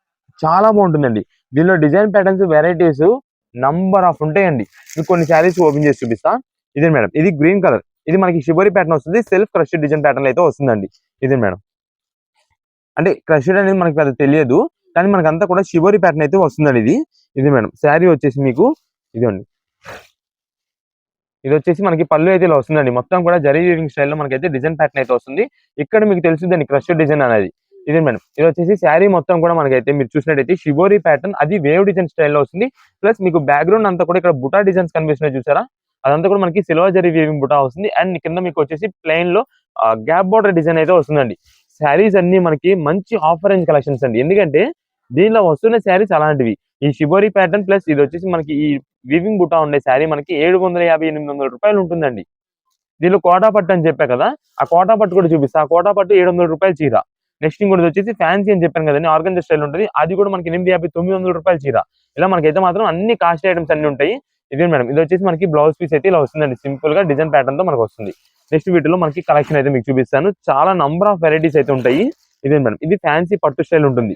చాలా బాగుంటుందండి. దీనిలో design patterns varieties number of ఉంటాయండి. మీకు కొన్ని శారీస్ ఓపెన్ చేసి చూపిస్తా. ఇదే మేడం, ఇది గ్రీన్ కలర్, ఇది మనకి షిబోరి ప్యాటర్న్ వస్తుంది. సెల్ఫ్ క్రష్డ్ డిజైన్ ప్యాటర్న్ అయితే వస్తుందండి. ఇది మేడం, అంటే క్రష్డ్ అనేది మనకి పెద్ద తెలియదు కానీ మనకి అంతా కూడా షిబోరి ప్యాటర్న్ అయితే వస్తుందండి. ఇది మేడం, శారీ వచ్చేసి మీకు ఇదండి. ఇది వచ్చేసి మనకి పళ్ళు అయితే ఇలా వస్తుందండి. మొత్తం కూడా జరీ వీవింగ్ స్టైల్లో మనకైతే డిజైన్ ప్యాటర్న్ అయితే వస్తుంది. ఇక్కడ మీకు తెలుస్తుందండి క్రష్డ్ డిజైన్ అనేది. ఇది మేడం, ఇది వచ్చేసి శారీ మొత్తం కూడా మనకైతే మీరు చూసినట్టయితే షిబోరి ప్యాటర్న్, అది వేవ్ డిజైన్ స్టైల్లో వస్తుంది. ప్లస్ మీకు బ్యాక్గ్రౌండ్ అంతా కూడా ఇక్కడ బుటా డిజైన్స్ కనిపిస్తున్నాయి చూసారా, అదంతా కూడా మనకి సిల్వర్ జరీ వీవింగ్ బుటా వస్తుంది. అండ్ కింద మీకు వచ్చేసి ప్లెయిన్ లో గ్యాప్ బార్డర్ డిజైన్ అయితే వస్తుందండి. శారీస్ అన్ని మనకి మంచి ఆఫర్ రేంజ్ కలెక్షన్స్ అండి, ఎందుకంటే దీనిలో వస్తున్న శారీస్ అలాంటివి. ఈ షిబోరి ప్యాటర్న్ ప్లస్ ఇది వచ్చేసి మనకి ఈ వీవింగ్ బుటా ఉండే శారీ మనకి 750-800 రూపాయలు ఉంటుందండి. దీనిలో కోటా పట్టు అని చెప్పా కదా, ఆ కోటా పట్టు కూడా చూపిస్తా. ఆ కోటా పట్టు 700 రూపాయల చీర. నెక్స్ట్ ఇంకోటి వచ్చేసి ఫ్యాన్సీ అని చెప్పాను కదండి, ఆర్గంజా స్టైల్ ఉంటుంది, అది కూడా మనకి 850-900 రూపాయల చీర. ఇలా మనకైతే మాత్రం అన్ని కాస్ట్ ఐటమ్స్ అన్ని ఉంటాయి. ఇదే మేడం, ఇది వచ్చేసి మనకి బ్లౌజ్ పీస్ అయితే ఇలా వస్తుందండి, సింపుల్ గా డిజైన్ ప్యాటర్న్ తో మనకు వస్తుంది. నెక్స్ట్ వీటిలో మనకి కలెక్షన్ అయితే మీకు చూపిస్తాను, చాలా నంబర్ ఆఫ్ వెరైటీస్ అయితే ఉంటాయి. ఇదే మేడం, ఇది ఫ్యాన్సీ పట్టు స్టైల్ ఉంటుంది,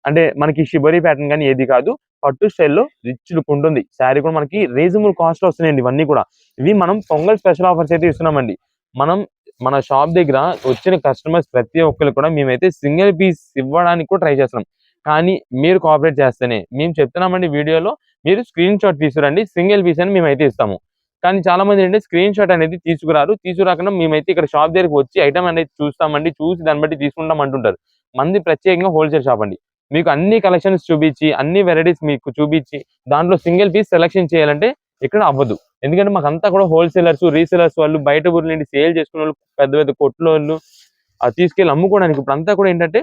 అంటే మనకి షిబోరి ప్యాటర్న్ కానీ ఏది కాదు, పట్టు స్టైల్లో రిచ్ లుక్ ఉంటుంది. శారీ కూడా మనకి రీజనబుల్ కాస్ట్ లో వస్తున్నాయండి ఇవన్నీ కూడా. ఇవి మనం పొంగల్ స్పెషల్ ఆఫర్స్ అయితే ఇస్తున్నామండి. మనం మన షాప్ దగ్గర వచ్చిన కస్టమర్స్ ప్రతి ఒక్కరికి కూడా మేమైతే సింగిల్ పీస్ ఇవ్వడానికి కూడా ట్రై చేస్తున్నాం. కానీ మీరు కోఆపరేట్ చేస్తేనే మేము చెప్తున్నామండి వీడియోలో, మీరు స్క్రీన్ షాట్ తీసుకురండి, సింగిల్ పీస్ అని మేమైతే ఇస్తాము. కానీ చాలా మంది ఏంటంటే స్క్రీన్ షాట్ అనేది తీసుకురారు, తీసుకురాకుండా మేమైతే ఇక్కడ షాప్ దగ్గరికి వచ్చి ఐటమ్ అనేది చూస్తామండి, చూసి దాన్ని బట్టి తీసుకుంటాం అంటుంటారు. మంది ప్రత్యేకంగా హోల్సేల్ షాప్ అండి. మీకు అన్ని కలెక్షన్స్ చూపించి, అన్ని వెరైటీస్ మీకు చూపించి, దాంట్లో సింగిల్ పీస్ సెలెక్షన్ చేయాలంటే ఇక్కడ అవ్వదు. ఎందుకంటే మాకంతా కూడా హోల్సేలర్స్, రీసేలర్స్ వాళ్ళు, బయట ఊర్ల నుండి సేల్ చేసుకునే వాళ్ళు, పెద్ద పెద్ద కొట్ల వాళ్ళు తీసుకెళ్ళి అమ్ముకోవడానికి. ఇప్పుడు అంతా కూడా ఏంటంటే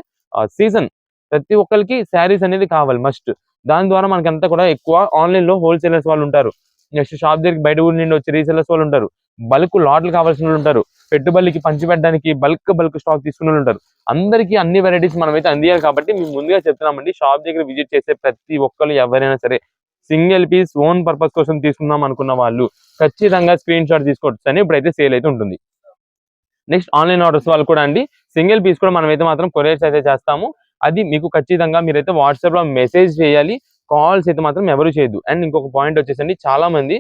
సీజన్, ప్రతి ఒక్కరికి శారీస్ అనేది కావాలి మస్ట్. దాని ద్వారా మనకంతా కూడా ఎక్కువ ఆన్లైన్ లో హోల్సేలర్స్ వాళ్ళు ఉంటారు. నెక్స్ట్ షాప్ దగ్గరికి బయట ఊరి నుండి వచ్చి రీసేలర్స్ వాళ్ళు ఉంటారు. బల్క్ లాట్లు కావాల్సిన వాళ్ళు ఉంటారు. పెట్టుబడికి పంచి పెట్టడానికి బల్క్ స్టాక్ తీసుకునే వాళ్ళు ఉంటారు. అందరికీ అన్ని వెరైటీస్ మనమైతే అందియాలి కాబట్టి మేము ముందుగా చెప్తున్నామండి, షాప్ దగ్గర విజిట్ చేసే ప్రతి ఒక్కరు ఎవరైనా సరే సింగిల్ పీస్ ఓన్ పర్పస్ కోసం తీసుకుందాం అనుకున్న వాళ్ళు ఖచ్చితంగా స్క్రీన్ షాట్ తీసుకోవచ్చు అని ఇప్పుడైతే సేల్ అయితే ఉంటుంది. నెక్స్ట్ ఆన్లైన్ ఆర్డర్స్ వాళ్ళు కూడా అండి, సింగిల్ పీస్ కూడా మనమైతే మాత్రం కొరియర్స్ అయితే చేస్తాము. అది మీకు ఖచ్చితంగా మీరైతే వాట్సాప్ లో మెసేజ్ చేయాలి, కాల్స్ అయితే మాత్రం ఎవరు చేయొద్దు. అండ్ ఇంకొక పాయింట్ వచ్చేసండి, చాలా మంది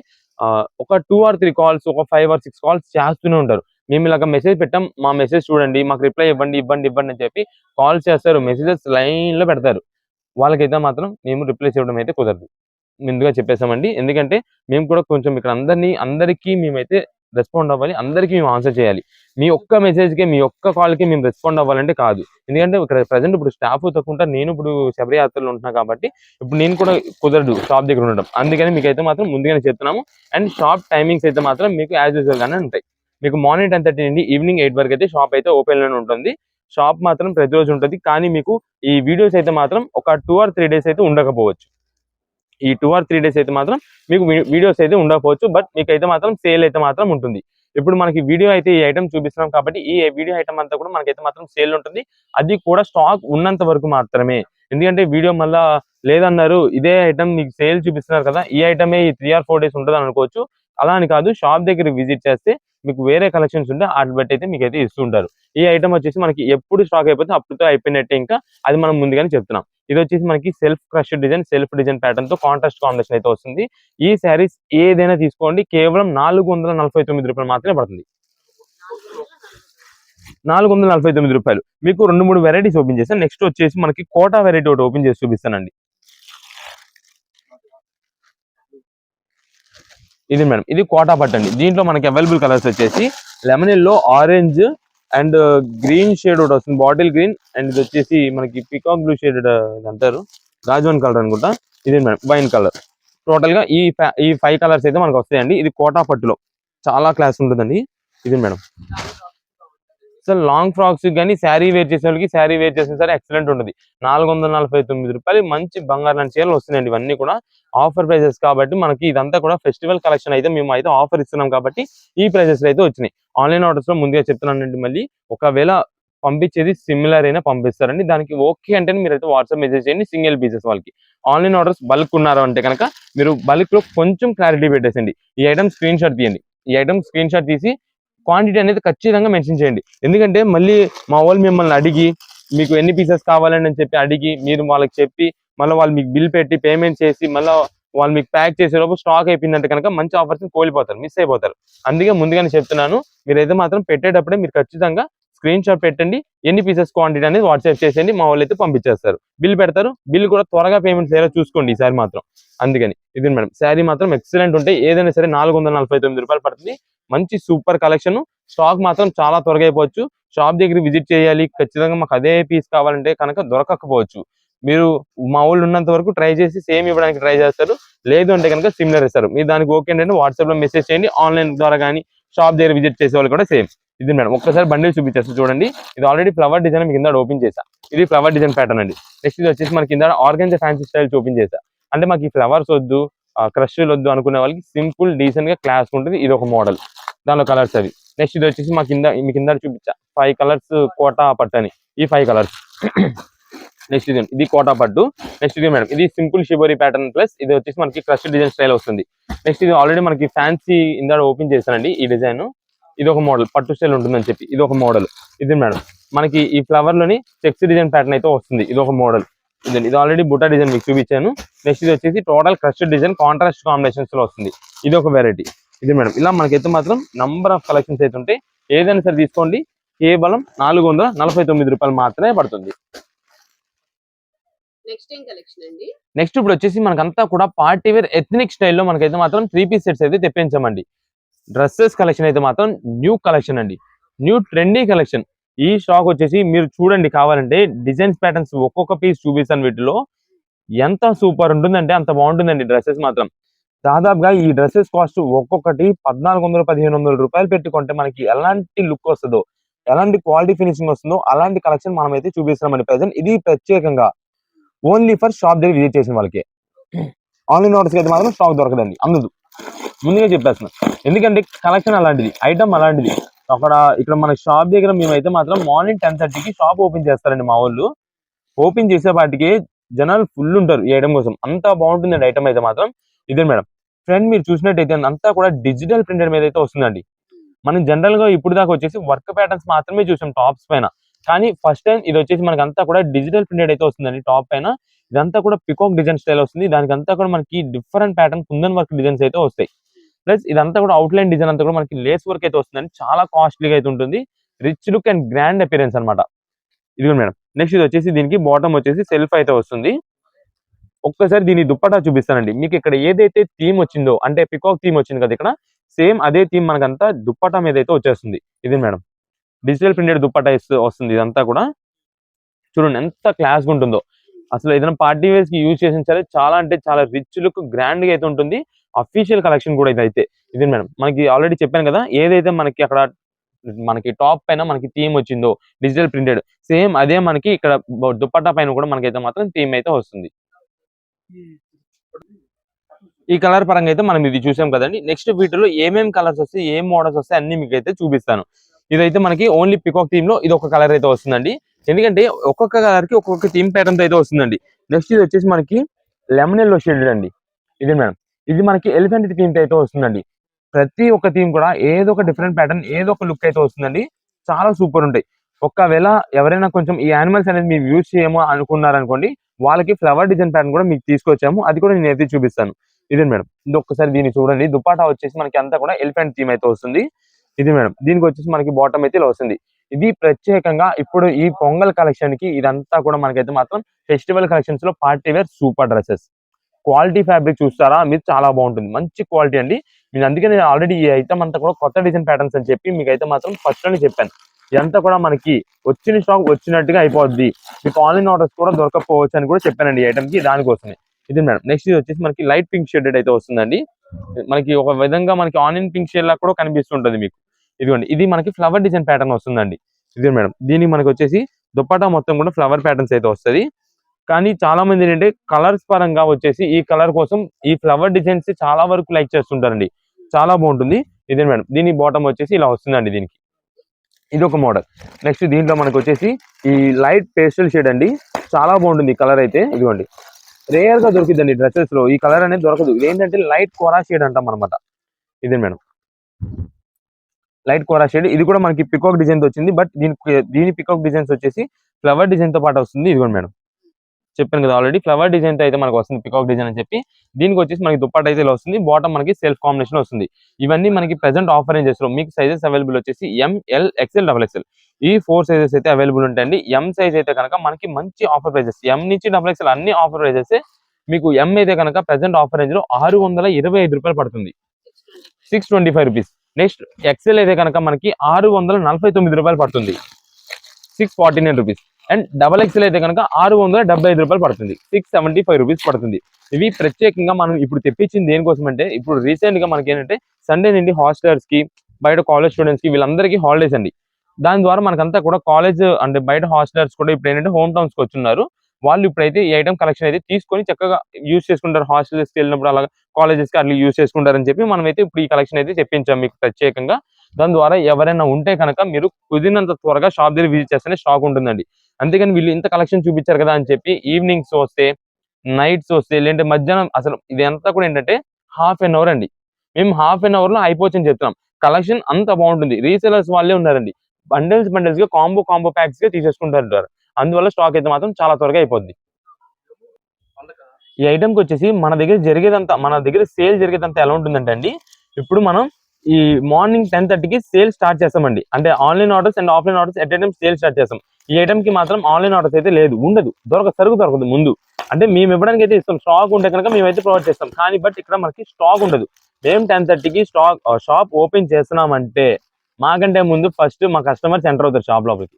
ఒక 2 or 3 కాల్స్, ఒక 5 or 6 కాల్స్ చేస్తూనే ఉంటారు. మేము ఇలాగ మెసేజ్ పెట్టాం, మా మెసేజ్ చూడండి, మాకు రిప్లై ఇవ్వండి అని చెప్పి కాల్స్ చేస్తారు, మెసేజెస్ లైన్ లో పెడతారు. వాళ్ళకైతే మాత్రం మేము రిప్లై చేయడం అయితే కుదరదు, ముందుగా చెప్పేసామండి. ఎందుకంటే మేము కూడా కొంచెం ఇక్కడ అందరికీ మేమైతే రెస్పాండ్ అవ్వాలి, అందరికీ మేము ఆన్సర్ చేయాలి. మీ ఒక్క మెసేజ్కి, మీ ఒక్క కాల్కి మేము రెస్పాండ్ అవ్వాలంటే కాదు. ఎందుకంటే ఇక్కడ ప్రజెంట్ ఇప్పుడు స్టాఫ్ తక్కువ, నేను ఇప్పుడు శబరియాత్రలో ఉంటున్నా కాబట్టి ఇప్పుడు నేను కూడా కుదరదు షాప్ దగ్గర ఉండడం. అందుకని మీకైతే మాత్రం ముందుగానే చెప్తున్నాము. అండ్ షాప్ టైమింగ్స్ అయితే మాత్రం మీకు యాజ్ యూజువల్ గానే ఉంటాయి. మీకు మార్నింగ్ 10:30 నుండి ఈవినింగ్ 8 వరకు అయితే షాప్ అయితే ఓపెన్ లోనే ఉంటుంది. షాప్ మాత్రం ప్రతిరోజు ఉంటుంది. కానీ మీకు ఈ వీడియోస్ అయితే మాత్రం ఒక 2 or 3 డేస్ అయితే ఉండకపోవచ్చు. ఈ 2 or 3 డేస్ అయితే మాత్రం మీకు వీడియోస్ అయితే ఉండకపోవచ్చు, బట్ మీకైతే మాత్రం సేల్ అయితే మాత్రం ఉంటుంది. ఇప్పుడు మనకి వీడియో అయితే ఈ ఐటమ్ చూపిస్తున్నాం కాబట్టి ఈ వీడియో ఐటమ్ అంతా కూడా మనకైతే మాత్రం సేల్ ఉంటుంది. అది కూడా స్టాక్ ఉన్నంత వరకు మాత్రమే. ఎందుకంటే వీడియో మళ్ళా లేదన్నారు, ఇదే ఐటమ్ మీకు సేల్ చూపిస్తున్నారు కదా, ఈ ఐటమే ఈ 3 or 4 డేస్ ఉంటుంది అనుకోవచ్చు. అలా అని కాదు, షాప్ దగ్గర విజిట్ చేస్తే మీకు వేరే కలెక్షన్స్ ఉంటే వాటి బట్టి అయితే మీకు అయితే ఇస్తుంటారు. ఈ ఐటమ్ వచ్చేసి మనకి ఎప్పుడు స్టాక్ అయిపోతే అప్పుడుతో అయిపోయినట్టే, ఇంకా అది మనం ముందుగానే చెప్తున్నాం. ఇది వచ్చేసి మనకి self crush design, self design pattern తో కాంట్రాస్ట్ కాంబినేషన్ అయితే వస్తుంది. ఈ శారీస్ ఏదైనా తీసుకోండి, కేవలం 449 రూపాయలు మాత్రమే పడుతుంది. 449 రూపాయలు. మీకు 2-3 వెరైటీస్ ఓపెన్ చేస్తాను. నెక్స్ట్ వచ్చేసి మనకి కోటా వెరైటీ ఒకటి ఓపెన్ చేసి చూపిస్తానండి. ఇది మేడం, ఇది కోటా పట్టు అండి. దీంట్లో మనకి అవైలబుల్ కలర్స్ వచ్చేసి lemon yellow, orange and green shade ఒకటి వస్తుంది, బాటిల్ గ్రీన్. అండ్ ఇది వచ్చేసి మనకి పికాక్ బ్లూ షేడ్ అంటారు, గాజువన్ కలర్ అనుకుంటా. ఇది మేడం వైన్ కలర్. టోటల్ గా ఈ 5 కలర్స్ అయితే మనకు వస్తాయండి. ఇది కోటా పట్టులో చాలా క్లాస్ ఉంటుందండి. ఇది మేడం, అసలు లాంగ్ ఫ్రాక్స్ కానీ శారీ వేర్ చేసే వాళ్ళకి, శారీ వేర్ చేసిన సరే ఎక్సలెంట్ ఉంటుంది. 449 రూపాయలు మంచి బంగారు లాంటి చీరలు వస్తున్నాయండి. ఇవన్నీ కూడా ఆఫర్ ప్రైజెస్ కాబట్టి మనకి ఇదంతా కూడా ఫెస్టివల్ కలెక్షన్ అయితే మేము అయితే ఆఫర్ ఇస్తున్నాం కాబట్టి ఈ ప్రైజెస్ అయితే వచ్చినాయి. ఆన్లైన్ ఆర్డర్స్ లో ముందుగా చెప్తున్నానండి, మళ్ళీ ఒకవేళ పంపించేది సిమిలర్ అయినా పంపిస్తారండి. దానికి ఓకే అంటే మీరైతే వాట్సాప్ మెసేజ్ చేయండి సింగిల్ పీసెస్ వాళ్ళకి. ఆన్లైన్ ఆర్డర్స్ బల్క్ ఉన్నారు అంటే కనుక మీరు బల్క్ లో కొంచెం క్లారిటీ పెట్టేసండి. ఈ ఐటమ్ స్క్రీన్ షాట్ తీయండి, ఈ ఐటమ్ స్క్రీన్ షాట్ తీసి క్వాంటిటీ అనేది ఖచ్చితంగా మెన్షన్ చేయండి. ఎందుకంటే మళ్ళీ మా వాళ్ళు మిమ్మల్ని అడిగి మీకు ఎన్ని పీసెస్ కావాలని చెప్పి అడిగి, మీరు వాళ్ళకి చెప్పి మళ్ళీ వాళ్ళు మీకు బిల్ పెట్టి పేమెంట్ చేసి మళ్ళీ వాళ్ళు మీకు ప్యాక్ చేసేలోపు స్టాక్ అయిపోయిందంటే కనుక మంచి ఆఫర్స్ కోల్పోతారు, మిస్ అయిపోతారు. అందుకే ముందుగానే చెప్తున్నాను, మీరైతే మాత్రం పెట్టేటప్పుడే మీరు ఖచ్చితంగా స్క్రీన్ షాట్ పెట్టండి, ఎన్ని పీసెస్ క్వాంటిటీ అనేది వాట్సాప్ చేసేయండి, మా వాళ్ళు అయితే పంపించేస్తారు. బిల్ పెడతారు, బిల్ కూడా త్వరగా పేమెంట్ చేయాలో చూసుకోండి ఈసారి మాత్రం. అందుకని ఇది మేడం, శారీ మాత్రం ఎక్సలెంట్ ఉంటాయి. ఏదైనా సరే 449 రూపాయలు పడుతుంది. మంచి సూపర్ కలెక్షన్. స్టాక్ మాత్రం చాలా త్వరగా అయిపోవచ్చు. షాప్ దగ్గర విజిట్ చేయాలి, ఖచ్చితంగా మాకు అదే పీస్ కావాలంటే కనుక దొరకకపోవచ్చు. మీరు మా వాళ్ళు ఉన్నంత వరకు ట్రై చేసి సేమ్ ఇవ్వడానికి ట్రై చేస్తారు, లేదు అంటే కనుక సిమిలర్ ఇస్తారు. మీరు దానికి ఓకే అంటే వాట్సాప్ లో మెసేజ్ చేయండి. ఆన్లైన్ ద్వారా కానీ షాప్ దగ్గర విజిట్ చేసే వాళ్ళు కూడా సేమ్. ఇది మేడం, ఒక్కసారి బండిల్ చూపించేస్తారు చూడండి. ఇది ఆల్రెడీ ఫ్లవర్ డిజైన్ మీకు కింద ఓపెన్ చేసా, ఇది ఫ్లవర్ డిజైన్ ప్యాటర్న్ అండి. నెక్స్ట్ ఇది వచ్చేసి మనకి కింద ఆర్గంజా ఫ్యాన్సీ స్టైల్స్ ఓపెన్ చేసా. అంటే మాకు ఈ ఫ్లవర్స్ వద్దు, క్రష్లు వద్దు అనుకునే వాళ్ళకి సింపుల్ డీసెంట్ గా క్లాస్ ఉంటుంది. ఇది ఒక మోడల్, దానిలో కలర్స్ అవి. నెక్స్ట్ ఇది వచ్చేసి మీ కింద చూపించా 5 కలర్స్ కోటా పట్టని, ఈ 5 కలర్స్. నెక్స్ట్ ఇది కోటా పట్టు. నెక్స్ట్ ఇది మేడం ఇది సింపుల్ షిబోరి ప్యాటర్న్ ప్లస్ ఇది వచ్చేసి మనకి క్రష్ డిజైన్ స్టైల్ వస్తుంది. నెక్స్ట్ ఇది ఆల్రెడీ మనకి ఫ్యాన్సీ ఇందా ఓపెన్ చేశానండి ఈ డిజైన్. ఇది ఒక మోడల్ పట్టు స్టైల్ ఉంటుందని చెప్పి ఇది ఒక మోడల్. ఇది మేడం మనకి ఈ ఫ్లవర్ లోని చెక్స్ డిజైన్ ప్యాటర్న్ అయితే వస్తుంది. ఇది ఒక మోడల్. ఇది ఆల్రెడీ బుటా డిజైన్ మీకు చూపించాను. నెక్స్ట్ ఇది వచ్చేసి total crush design contrast combinations లో వస్తుంది. ఇది ఒక వెరైటీ. ఇది మేడం ఇలా మనకైతే మాత్రం నంబర్ ఆఫ్ కలెక్షన్స్ అయితే ఉంటాయి. ఏదైనా సరే తీసుకోండి, కేవలం 449 రూపాయలు మాత్రమే పడుతుంది. నెక్స్ట్ ఇప్పుడు వచ్చేసి మనకంతా కూడా పార్టీ వేర్ ఎథ్నిక్ స్టైల్లో మనకైతే మాత్రం 3 పీస్ సెట్స్ అయితే తెప్పించామండి. డ్రెస్సెస్ కలెక్షన్ అయితే మాత్రం న్యూ కలెక్షన్ అండి, న్యూ ట్రెండీ కలెక్షన్. ఈ స్టాక్ వచ్చేసి మీరు చూడండి, కావాలంటే డిజైన్స్ ప్యాటర్న్స్ ఒక్కొక్క పీస్ చూపిస్తాను. వీటిలో ఎంత సూపర్ ఉంటుందంటే అంత బాగుంటుందండి డ్రెస్సెస్ మాత్రం. దాదాపుగా ఈ డ్రెస్సెస్ కాస్ట్ ఒక్కొక్కటి 1400-1500 రూపాయలు పెట్టుకుంటే మనకి ఎలాంటి లుక్ వస్తుందో, ఎలాంటి క్వాలిటీ ఫినిషింగ్ వస్తుందో అలాంటి కలెక్షన్ మనం అయితే చూపిస్తున్నామండి ప్రెసెంట్. ఇది ప్రత్యేకంగా ఓన్లీ ఫర్ షాప్ దగ్గర విజిట్ చేసిన వాళ్ళకి. ఆన్లైన్ ఆర్డర్స్ అయితే మాత్రం స్టాక్ దొరకదండి, అందదు. ముందుగా చెప్పేస్తున్నాం, ఎందుకంటే కలెక్షన్ అలాంటిది, ఐటమ్ అలాంటిది. ఇక్కడ మన షాప్ దగ్గర మేమైతే మాత్రం మార్నింగ్ 10:30కి షాప్ ఓపెన్ చేస్తారండి మా వాళ్ళు. ఓపెన్ చేసేపాటికి జనాలు ఫుల్ ఉంటారు ఈ ఐటమ్ కోసం, అంత బాగుంటుందండి ఐటమ్ అయితే మాత్రం. ఇదే మేడం ఫ్రెండ్ మీరు చూసినట్టయితే అంతా కూడా డిజిటల్ ప్రింటెడ్ మీద అయితే వస్తుందండి. మనం జనరల్ గా ఇప్పుడు దాకా వచ్చేసి వర్క్ ప్యాటర్న్స్ మాత్రమే చూసాం టాప్స్ పైన, కానీ ఫస్ట్ టైం ఇది వచ్చేసి మనకి అంతా కూడా డిజిటల్ ప్రింటెడ్ అయితే వస్తుందండి. టాప్ పైన ఇదంతా కూడా పికాక్ డిజైన్ స్టైల్ వస్తుంది. దానికి అంతా కూడా మనకి different pattern kundan work designs అయితే వస్తాయి. ప్లస్ ఇదంతా కూడా అవుట్లైన్ డిజైన్ అంతా కూడా మనకి లేస్ వర్క్ అయితే వస్తుందండి. చాలా కాస్ట్లీగా అయితే ఉంటుంది. Rich look and grand appearance అనమాట. ఇది మేడం నెక్స్ట్ ఇది వచ్చేసి దీనికి బాటమ్ వచ్చేసి సెల్ఫ్ అయితే వస్తుంది. ఒక్కసారి దీని దుప్పటా చూపిస్తానండి మీకు. ఇక్కడ ఏదైతే థీమ్ వచ్చిందో అంటే పికాక్ థీమ్ వచ్చింది కదా, ఇక్కడ సేమ్ అదే థీమ్ మనకంతా దుప్పటా మీద అయితే వచ్చేస్తుంది. ఇది మేడం డిజిటల్ ప్రింటెడ్ దుప్పటా వస్తుంది. ఇదంతా కూడా చూడండి ఎంత క్లాస్ గా ఉంటుందో. అసలు ఏదైనా పార్టీ వేర్స్ కి యూజ్ చేసిన సరే చాలా అంటే చాలా రిచ్ లుక్ గ్రాండ్ గా అయితే ఉంటుంది. అఫీషియల్ కలెక్షన్ కూడా ఇదైతే. ఇది మేడం మనకి ఆల్రెడీ చెప్పాను కదా, ఏదైతే మనకి అక్కడ మనకి టాప్ పైన మనకి థీమ్ వచ్చిందో డిజిటల్ ప్రింటెడ్, సేమ్ అదే మనకి ఇక్కడ దుప్పటా పైన కూడా మనకైతే మాత్రం థీమ్ అయితే వస్తుంది. ఈ కలర్ పరంగా అయితే మనం ఇది చూసాం కదండి. నెక్స్ట్ వీటిలో ఏమేమి కలర్స్ వస్తాయి, ఏం మోడల్స్ వస్తాయి అన్ని మీకు అయితే చూపిస్తాను. ఇదైతే మనకి ఓన్లీ పికాక్ థీమ్ లో ఇది ఒక కలర్ అయితే వస్తుందండి. ఎందుకంటే ఒక్కొక్క కలర్ కి ఒక్కొక్క థీమ్ ప్యాటర్న్ అయితే వస్తుందండి. నెక్స్ట్ ఇది వచ్చేసి మనకి లెమన్ ఎల్లో షేడెడ్ అండి. ఇది మేడం ఇది మనకి ఎలిఫెంట్ థీమ్ అయితే వస్తుందండి. ప్రతి ఒక్క థీమ్ కూడా ఏదో ఒక డిఫరెంట్ ప్యాటర్న్, ఏదో ఒక లుక్ అయితే వస్తుందండి. చాలా సూపర్ ఉంటాయి. ఒకవేళ ఎవరైనా కొంచెం ఈ యానిమల్స్ అనేది మీరు యూజ్ చేయమో అనుకున్నారనుకోండి, వాళ్ళకి ఫ్లవర్ డిజైన్ ప్యాటర్న్ కూడా మీకు తీసుకొచ్చాము. అది కూడా నేను అయితే చూపిస్తాను. ఇదే మేడం ఇది ఒక్కసారి దీన్ని చూడండి. దుపాటా వచ్చేసి మనకి అంతా కూడా ఎలిఫెంట్ థీమ్ అయితే వస్తుంది. ఇది మేడం దీనికి వచ్చేసి మనకి బాటమ్ అయితే ఇలా వస్తుంది. ఇది ప్రత్యేకంగా ఇప్పుడు ఈ పొంగల్ కలెక్షన్ కి ఇదంతా కూడా మనకైతే మాత్రం ఫెస్టివల్ కలెక్షన్స్ లో party wear super dresses. Quality fabric చూస్తారా మీరు, చాలా బాగుంటుంది, మంచి క్వాలిటీ అండి. మీరు అందుకే నేను ఆల్రెడీ ఈ ఐటమ్ అంతా కూడా కొత్త డిజైన్ ప్యాటర్న్స్ అని చెప్పి మీకు అయితే మాత్రం ఫస్ట్ లోనే చెప్పాను. ఇదంతా కూడా మనకి వచ్చిన స్టాక్ వచ్చినట్టుగా అయిపోద్ది, మీకు ఆన్లైన్ ఆర్డర్స్ కూడా దొరకపోవచ్చు అని కూడా చెప్పానండి ఈ ఐటమ్ కి, దానికోసమే. ఇది మేడం నెక్స్ట్ ఇది వచ్చేసి మనకి లైట్ పింక్ షేడెడ్ అయితే వస్తుందండి. మనకి ఒక విధంగా మనకి ఆనియన్ పింక్ షేడ్ లా కూడా కనిపిస్తుంటది మీకు. ఇదిగోండి ఇది మనకి ఫ్లవర్ డిజైన్ ప్యాటర్న్ వస్తుందండి. ఇది మేడం దీనికి మనకి వచ్చేసి దుపట్టా మొత్తం కూడా ఫ్లవర్ ప్యాటర్న్స్ అయితే వస్తుంది. కానీ చాలా మంది ఏంటంటే కలర్స్ పరంగా వచ్చేసి ఈ కలర్ కోసం ఈ ఫ్లవర్ డిజైన్స్ చాలా వరకు లైక్ చేస్తుంటారండి. చాలా బాగుంటుంది. ఇదే మేడం దీని బాటమ్ వచ్చేసి ఇలా వస్తుందండి. దీనికి ఇది ఒక మోడల్. నెక్స్ట్ దీంట్లో మనకు వచ్చేసి ఈ లైట్ పేస్టల్ షేడ్ అండి. చాలా బాగుంటుంది ఈ కలర్ అయితే. ఇదిగోండి రేర్ గా దొరికిందండి డ్రెస్సెస్ లో ఈ కలర్ అనేది దొరకదు. ఇది ఏంటంటే లైట్ కోరా షేడ్ అంటాం అనమాట. ఇదే మేడం లైట్ కోరా షేడ్. ఇది కూడా మనకి పికాక్ డిజైన్ వచ్చింది. బట్ దీని పికాక్ డిజైన్స్ వచ్చేసి ఫ్లవర్ డిజైన్ తో పాటు వస్తుంది. ఇదిగోండి మేడం చెప్పాను కదా ఆల్రెడీ ఫ్లవర్ డిజైన్ తో అయితే మనకు వస్తుంది పికాక్ డిజైన్ అని చెప్పి. దీనికి వచ్చేసి మనకి దుప్పట్ట అయితే ఇలా వస్తుంది. బాటమ్ మనకి సెల్ఫ్ కాంబినేషన్ వస్తుంది. ఇవన్నీ మనకి ప్రెసెంట్ ఆఫర్ రేంజెస్ లో మీకు సైజెస్ అవైలబుల్ వచ్చేసి ML XL XXL ఈ 4 సైజెస్ అయితే అవైలబుల్ ఉంటాయండి. ఎం సైజ్ అయితే కనుక మనకి మంచి ఆఫర్ ప్రైజెస్, ఎం నుంచి XXL అన్ని ఆఫర్ ప్రైజెస్. మీకు ఎం అయితే కనుక ప్రెసెంట్ ఆఫర్ రేంజ్ లో 625 రూపాయలు పడుతుంది, 625 రూపీస్. నెక్స్ట్ ఎక్సెల్ అయితే కనుక మనకి 649 రూపాయలు పడుతుంది, 649 రూపీస్. అండ్ XXL అయితే కనుక 675 రూపాయలు పడుతుంది, 675 రూపీస్ పడుతుంది. ఇవి ప్రత్యేకంగా మనం ఇప్పుడు తెప్పించింది దేనికోసం అంటే, ఇప్పుడు రీసెంట్ గా మనకి ఏంటంటే సండే నుండి హాస్టలర్స్ కి బయట కాలేజ్ స్టూడెంట్స్ కి వీళ్ళందరికీ హాలిడేస్ అండి. దాని ద్వారా మనకంతా కూడా కాలేజ్ అంటే బయట హాస్టలర్స్ కూడా ఇప్పుడు ఏంటంటే హోమ్ టౌన్స్ కి వచ్చున్నారు. వాళ్ళు ఇప్పుడైతే ఈ ఐటమ్ కలెక్షన్ అయితే తీసుకొని చక్కగా యూజ్ చేసుకుంటారు. హాస్టల్స్ కి వెళ్ళినప్పుడు అలాగా కాలేజెస్ కి అట్లా యూజ్ చేసుకుంటారని చెప్పి మనమైతే ఇప్పుడు ఈ కలెక్షన్ అయితే తెప్పించాం మీకు ప్రత్యేకంగా. దాని ద్వారా ఎవరైనా ఉంటే కనుక మీరు కుదిరినంత త్వరగా షాప్ దగ్గర విజిట్ చేస్తేనే స్టాక్ ఉంటుందండి. అంతేగాని వీళ్ళు ఇంత కలెక్షన్ చూపించారు కదా అని చెప్పి ఈవినింగ్స్ వస్తే, నైట్స్ వస్తే, లేదంటే మధ్యాహ్నం అసలు ఇది అంతా కూడా ఏంటంటే హాఫ్ అన్ అవర్ అండి. మేము హాఫ్ అన్ అవర్ లో అయిపోవచ్చని చెప్తున్నాం. కలెక్షన్ అంత బాగుంటుంది. రీసేలర్స్ వాళ్ళే ఉన్నారండి. బండిల్స్ బండిల్స్ గా కాంబో ప్యాక్స్ గా తీసేసుకుంటారు. అందువల్ల స్టాక్ అయితే మాత్రం చాలా త్వరగా అయిపోద్ది. ఈ ఐటమ్ కి వచ్చేసి మన దగ్గర సేల్ జరిగేదంతా ఎలా ఉంటుందంటే అండి, ఇప్పుడు మనం ఈ మార్నింగ్ 10:30కి సేల్ స్టార్ట్ చేస్తామండి. అంటే online orders and offline orders at time sale start చేస్తాం. ఈ ఐటమ్ కి మాత్రం ఆన్లైన్ ఆర్డర్స్ అయితే లేదు, ఉండదు, సరుకు దొరకదు ముందు. అంటే మేము ఇవ్వడానికి అయితే ఇస్తాం, స్టాక్ ఉంటే కనుక మేమైతే ప్రొవైడ్ చేస్తాం. కానీ బట్ ఇక్కడ మనకి స్టాక్ ఉండదు. మేము 10:30కి షాప్ ఓపెన్ చేస్తున్నామంటే మాకంటే ముందు ఫస్ట్ మా కస్టమర్స్ ఎంటర్ అవుతారు షాప్ లోపలికి.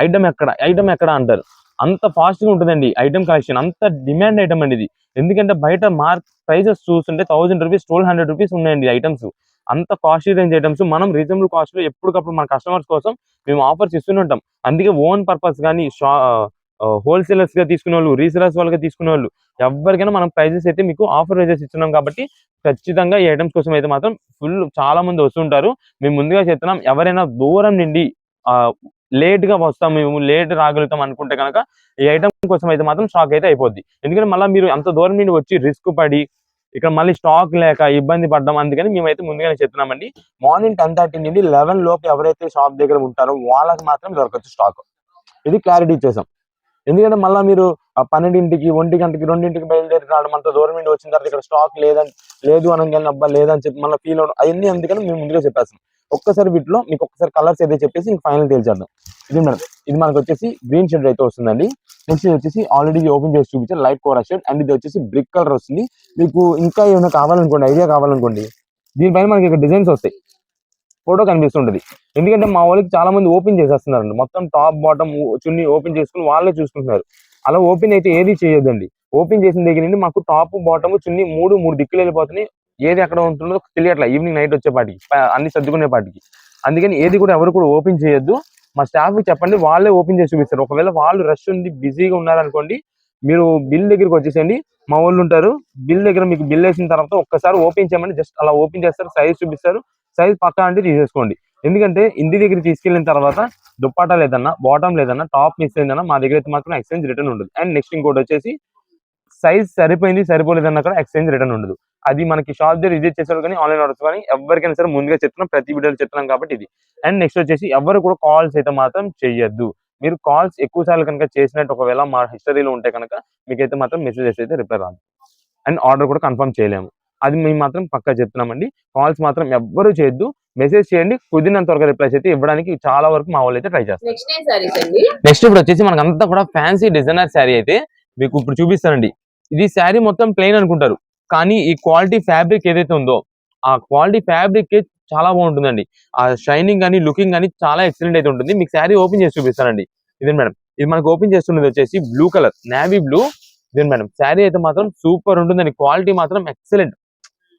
ఐటమ్ ఎక్కడ అంటారు. అంత ఫాస్ట్ గా ఉంటుందండి ఐటమ్ కలెక్షన్. అంత డిమాండ్ ఐటమ్ అండి ఇది. ఎందుకంటే బయట ప్రైజెస్ చూస్తుంటే 1000 రూపీస్, 1200 రూపీస్ ఉన్నాయండి ఐటమ్స్. అంత కాస్ట్లీ రేంజ్ ఐటమ్స్ మనం రీజనబుల్ కాస్ట్ లో ఎప్పటికప్పుడు మన కస్టమర్స్ కోసం మేము ఆఫర్స్ ఇస్తూనే ఉంటాం. అందుకే ఓన్ పర్పస్ కానీ హోల్సేలర్స్ గా తీసుకునే వాళ్ళు, రీసేలర్స్ వాళ్ళగా తీసుకునే వాళ్ళు ఎవరికైనా మనం ప్రైజెస్ అయితే మీకు ఆఫర్ ప్రైజెస్ ఇస్తున్నాం. కాబట్టి ఖచ్చితంగా ఈ ఐటమ్స్ కోసం అయితే మాత్రం చాలా మంది వస్తుంటారు. మేము ముందుగా చెప్తున్నాం, ఎవరైనా దూరం నుండి లేట్ గా వస్తాం, మేము లేట్ రాగలుగుతాం అనుకుంటే కనుక ఈ ఐటమ్ కోసం అయితే మాత్రం స్టాక్ అయితే అయిపోద్ది. ఎందుకంటే మళ్ళీ మీరు అంత దూరం నుండి వచ్చి రిస్క్ పడి ఇక్కడ మళ్ళీ స్టాక్ లేక ఇబ్బంది పడ్డాం. అందుకని మేమైతే ముందుగానే చెప్తున్నామండి, మార్నింగ్ 10:30 నుండి 11 లోపు ఎవరైతే షాప్ దగ్గర ఉంటారో వాళ్ళకి మాత్రం దొరకచ్చు స్టాక్. ఇది క్లారిటీ ఇచ్చేసాం. ఎందుకంటే మళ్ళీ మీరు 12కి, 1 గంటకి, 2కి బయలుదేరి రావడం, అంత దూరం నుండి వచ్చిన తర్వాత ఇక్కడ స్టాక్ లేదు అనగానే అబ్బా లేదని చెప్పి మళ్ళీ ఫీల్ అవడం, అవన్నీ అందుకని మేము ముందుగా చెప్పేస్తాం. ఒక్కసారి వీటిలో మీకు ఒక్కసారి కలర్స్ ఏదైతే చెప్పేసి ఇంక ఫైనల్ తేల్చేద్దాం. ఇది మేడం, ఇది మనకు వచ్చేసి గ్రీన్ షేడ్ అయితే వస్తుందండి. నెక్స్ట్ ఇది వచ్చేసి ఆల్రెడీ ఓపెన్ చేసి చూపించారు లైట్ కోరా షేడ్, అండ్ ఇది వచ్చేసి బ్రిక్ కలర్ వస్తుంది. మీకు ఇంకా ఏమైనా కావాలనుకోండి, ఐడియా కావాలనుకోండి, దీనిపైన మనకి ఇక్కడ డిజైన్స్ వస్తాయి, ఫోటో కనిపిస్తుంటది. ఎందుకంటే మా వాళ్ళకి చాలా మంది ఓపెన్ చేసేస్తున్నారండి, మొత్తం టాప్ బాటమ్ చున్నీ ఓపెన్ చేసుకుని వాళ్ళే చూసుకుంటున్నారు. అలా ఓపెన్ అయితే ఏది చేయొద్దండి. ఓపెన్ చేసిన దగ్గర నుండి మాకు టాప్ బాటమ్ చున్నీ మూడు దిక్కులు వెళ్ళిపోతున్నాయి. ఏది ఎక్కడ ఉంటుందో తెలియట్లా ఈవినింగ్ నైట్ వచ్చేపాటికి, అన్ని సర్దుకునేపాటికి. అందుకని ఏది కూడా ఎవరు కూడా ఓపెన్ చేయొద్దు. మా స్టాఫ్ చెప్పండి, వాళ్ళే ఓపెన్ చేసి చూపిస్తారు. ఒకవేళ వాళ్ళు రష్ ఉంది, బిజీగా ఉన్నారనుకోండి, మీరు బిల్ దగ్గరికి వచ్చేసేయండి, మా వాళ్ళు ఉంటారు. బిల్ దగ్గర మీకు బిల్ వేసిన తర్వాత ఒక్కసారి ఓపెన్ చేయమని జస్ట్ అలా ఓపెన్ చేస్తారు, సైజ్ చూపిస్తారు, సైజ్ పక్కా అంటే తీసేసుకోండి. ఎందుకంటే ఇంటి దగ్గర తీసుకెళ్లిన తర్వాత దుప్పటా లేదన్నా, బాటమ్ లేదన్నా, టాప్ మిస్ అయిందన్నా మా దగ్గర అయితే మాత్రం ఎక్స్చేంజ్ రిటర్న్ ఉండదు. అండ్ నెక్స్ట్ ఇంకోటి వచ్చేసి సైజ్ సరిపోయింది సరిపోలేదన్నా కూడా ఎక్స్చేంజ్ రిటర్న్ ఉండదు. అది మనకి షాప్ దగ్గర విజిట్ చేసేవాళ్ళు కానీ, ఆన్లైన్ ఆర్డర్స్ కానీ ఎవరికైనా సరే ముందుగా చెప్తున్నాం, ప్రతి వీడియోలో చెప్తున్నాం కాబట్టి ఇది. అండ్ నెక్స్ట్ వచ్చేసి ఎవరు కూడా కాల్స్ అయితే మాత్రం చెయ్యొద్దు. మీరు కాల్స్ ఎక్కువ సార్లు కనుక చేసినట్టు ఒకవేళ మా హిస్టరీలో ఉంటే కనుక మీకైతే మాత్రం మెసేజెస్ అయితే రిప్లై రాదు, అండ్ ఆర్డర్ కూడా కన్ఫర్మ్ చేయలేము. అది మేము మాత్రం పక్కా చెప్తున్నామండి. కాల్స్ మాత్రం ఎవ్వరూ చేయొద్దు, మెసేజ్ చేయండి. కుదిరినంత త్వరగా రిప్లైస్ అయితే ఇవ్వడానికి చాలా వరకు మా వాళ్ళు అయితే ట్రై చేస్తారు. నెక్స్ట్ ఇప్పుడు వచ్చేసి మనకు అంతా కూడా ఫ్యాన్సీ డిజైనర్ శారీ అయితే మీకు ఇప్పుడు చూపిస్తానండి. ఇది శారీ మొత్తం ప్లెయిన్ అనుకుంటారు, కానీ ఈ క్వాలిటీ ఫ్యాబ్రిక్ ఏదైతే ఉందో ఆ క్వాలిటీ ఫ్యాబ్రిక్ చాలా బాగుంటుందండి. ఆ షైనింగ్ కానీ, లుకింగ్ కానీ చాలా ఎక్సలెంట్ అయితే ఉంటుంది. మీకు శారీ ఓపెన్ చేసి చూపిస్తానండి. ఇదే మేడం, ఇది మనకు ఓపెన్ చేస్తున్నది వచ్చేసి బ్లూ కలర్, నేవీ బ్లూ. ఇదే మేడం, శారీ అయితే మాత్రం సూపర్ ఉంటుందండి. క్వాలిటీ మాత్రం ఎక్సలెంట్.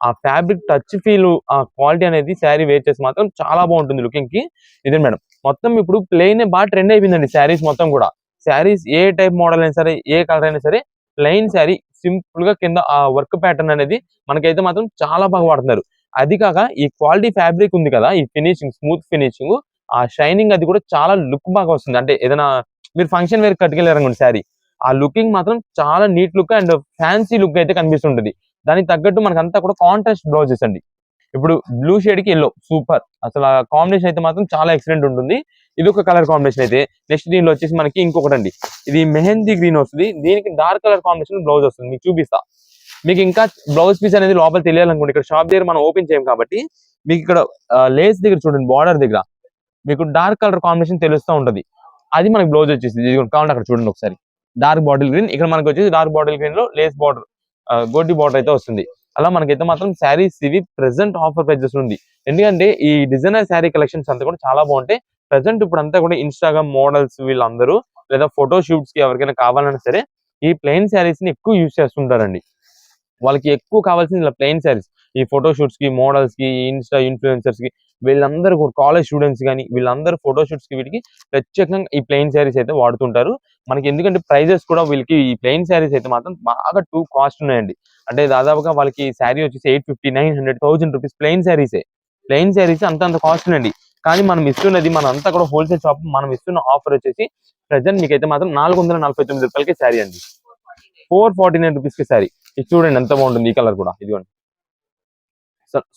ఆ ఫ్యాబ్రిక్ టచ్ ఫీల్, ఆ క్వాలిటీ అనేది శారీ వేర్ చేసి మాత్రం చాలా బాగుంటుంది లుకింగ్ కి. ఇదే మేడం, మొత్తం ఇప్పుడు ప్లెయిన్ బాగా ట్రెండ్ అయిపోయిందండి శారీస్ మొత్తం కూడా. శారీస్ ఏ టైప్ మోడల్ అయినా సరే, ఏ కలర్ అయినా సరే, ప్లెయిన్ శారీ సింపుల్ గా కింద ఆ వర్క్ ప్యాటర్న్ అనేది మనకైతే మాత్రం చాలా బాగా వాడుతున్నారు. అది కాక ఈ క్వాలిటీ ఫ్యాబ్రిక్ ఉంది కదా, ఈ ఫినిషింగ్, స్మూత్ ఫినిషింగ్, ఆ షైనింగ్ అది కూడా చాలా లుక్ బాగా వస్తుంది. అంటే ఏదైనా మీరు ఫంక్షన్ వేర్ కట్టుకెళ్ళారనుకోండి శారీ, ఆ లుకింగ్ మాత్రం చాలా neat look and fancy look అయితే కనిపిస్తుంటది. దానికి తగ్గట్టు మనకంతా కూడా కాంట్రాస్ట్ బ్లౌజెస్ అండి. ఇప్పుడు బ్లూ షేడ్ కి ఎల్లో సూపర్, అసలు ఆ కాంబినేషన్ అయితే మాత్రం చాలా ఎక్సలెంట్ ఉంటుంది. ఇది ఒక కలర్ కాంబినేషన్ అయితే. నెక్స్ట్ దీనిలో వచ్చేసి మనకి ఇంకొకటి అండి, ఇది మెహందీ గ్రీన్ వస్తుంది, దీనికి డార్క్ కలర్ కాంబినేషన్ బ్లౌజ్ వస్తుంది. మీకు చూపిస్తా. మీకు ఇంకా బ్లౌజ్ పీస్ అనేది లోపల తెలియాలనుకోండి, ఇక్కడ షాప్ దగ్గర మనం ఓపెన్ చేయం కాబట్టి మీకు ఇక్కడ లేస్ దగ్గర చూడండి, బార్డర్ దగ్గర మీకు డార్క్ కలర్ కాంబినేషన్ తెలుస్తూ ఉంటది. అది మనకి బ్లౌజ్ వచ్చేసి కావాలంటే అక్కడ చూడండి ఒకసారి, డార్క్ బాటిల్ గ్రీన్, ఇక్కడ మనకి వచ్చేసి డార్క్ బాటిల్ గ్రీన్ లో లేస్ బార్డర్, గోటి బార్డర్ అయితే వస్తుంది. అలా మనకైతే మాత్రం శారీస్ ఇవి ప్రెసెంట్ ఆఫర్ ప్రైజెస్ ఉంది. ఎందుకంటే ఈ డిజైనర్ శారీ కలెక్షన్స్ అంతా కూడా చాలా బాగుంటాయి. ప్రెసెంట్ ఇప్పుడు అంతా కూడా ఇన్స్టాగ్రామ్ మోడల్స్ వీళ్ళందరూ, లేదా ఫోటో షూట్స్ కి ఎవరికైనా కావాలన్నా సరే ఈ ప్లెయిన్ శారీస్ ని ఎక్కువ యూజ్ చేస్తుంటారండి. వాళ్ళకి ఎక్కువ కావాల్సింది ఇలా ప్లెయిన్ శారీస్. ఈ ఫోటో షూట్స్ కి, మోడల్స్ కి, ఇన్స్టా ఇన్ఫ్లుయెన్సర్స్ కి, వీళ్ళందరూ కాలేజ్ స్టూడెంట్స్ కానీ వీళ్ళందరూ ఫోటో షూట్స్ కి వీటికి ప్రత్యేకంగా ఈ ప్లెయిన్ శారీస్ అయితే వాడుతుంటారు. మనకి ఎందుకంటే ప్రైజెస్ కూడా వీళ్ళకి ఈ ప్లెయిన్ శారీస్ అయితే మాత్రం బాగా టూ కాస్ట్ ఉన్నాయండి. అంటే దాదాపుగా వాళ్ళకి శారీ వచ్చేసి 850, 900, 1000 రూపీస్ ప్లెయిన్ శారీసే. ప్లెయిన్ శారీస్ అంత కాస్ట్ ఉందండి. కానీ మనం ఇస్తున్నది మనంతా కూడా హోల్సేల్ షాప్. మనం ఇస్తున్న ఆఫర్ వచ్చేసి ప్రెసెంట్ మీకైతే మాత్రం 449 రూపాయలకి శారీ అండి. 449 రూపీస్ కి శారీ. ఇది చూడండి ఎంత బాగుంటుంది. ఈ కలర్ కూడా ఇదిగోండి,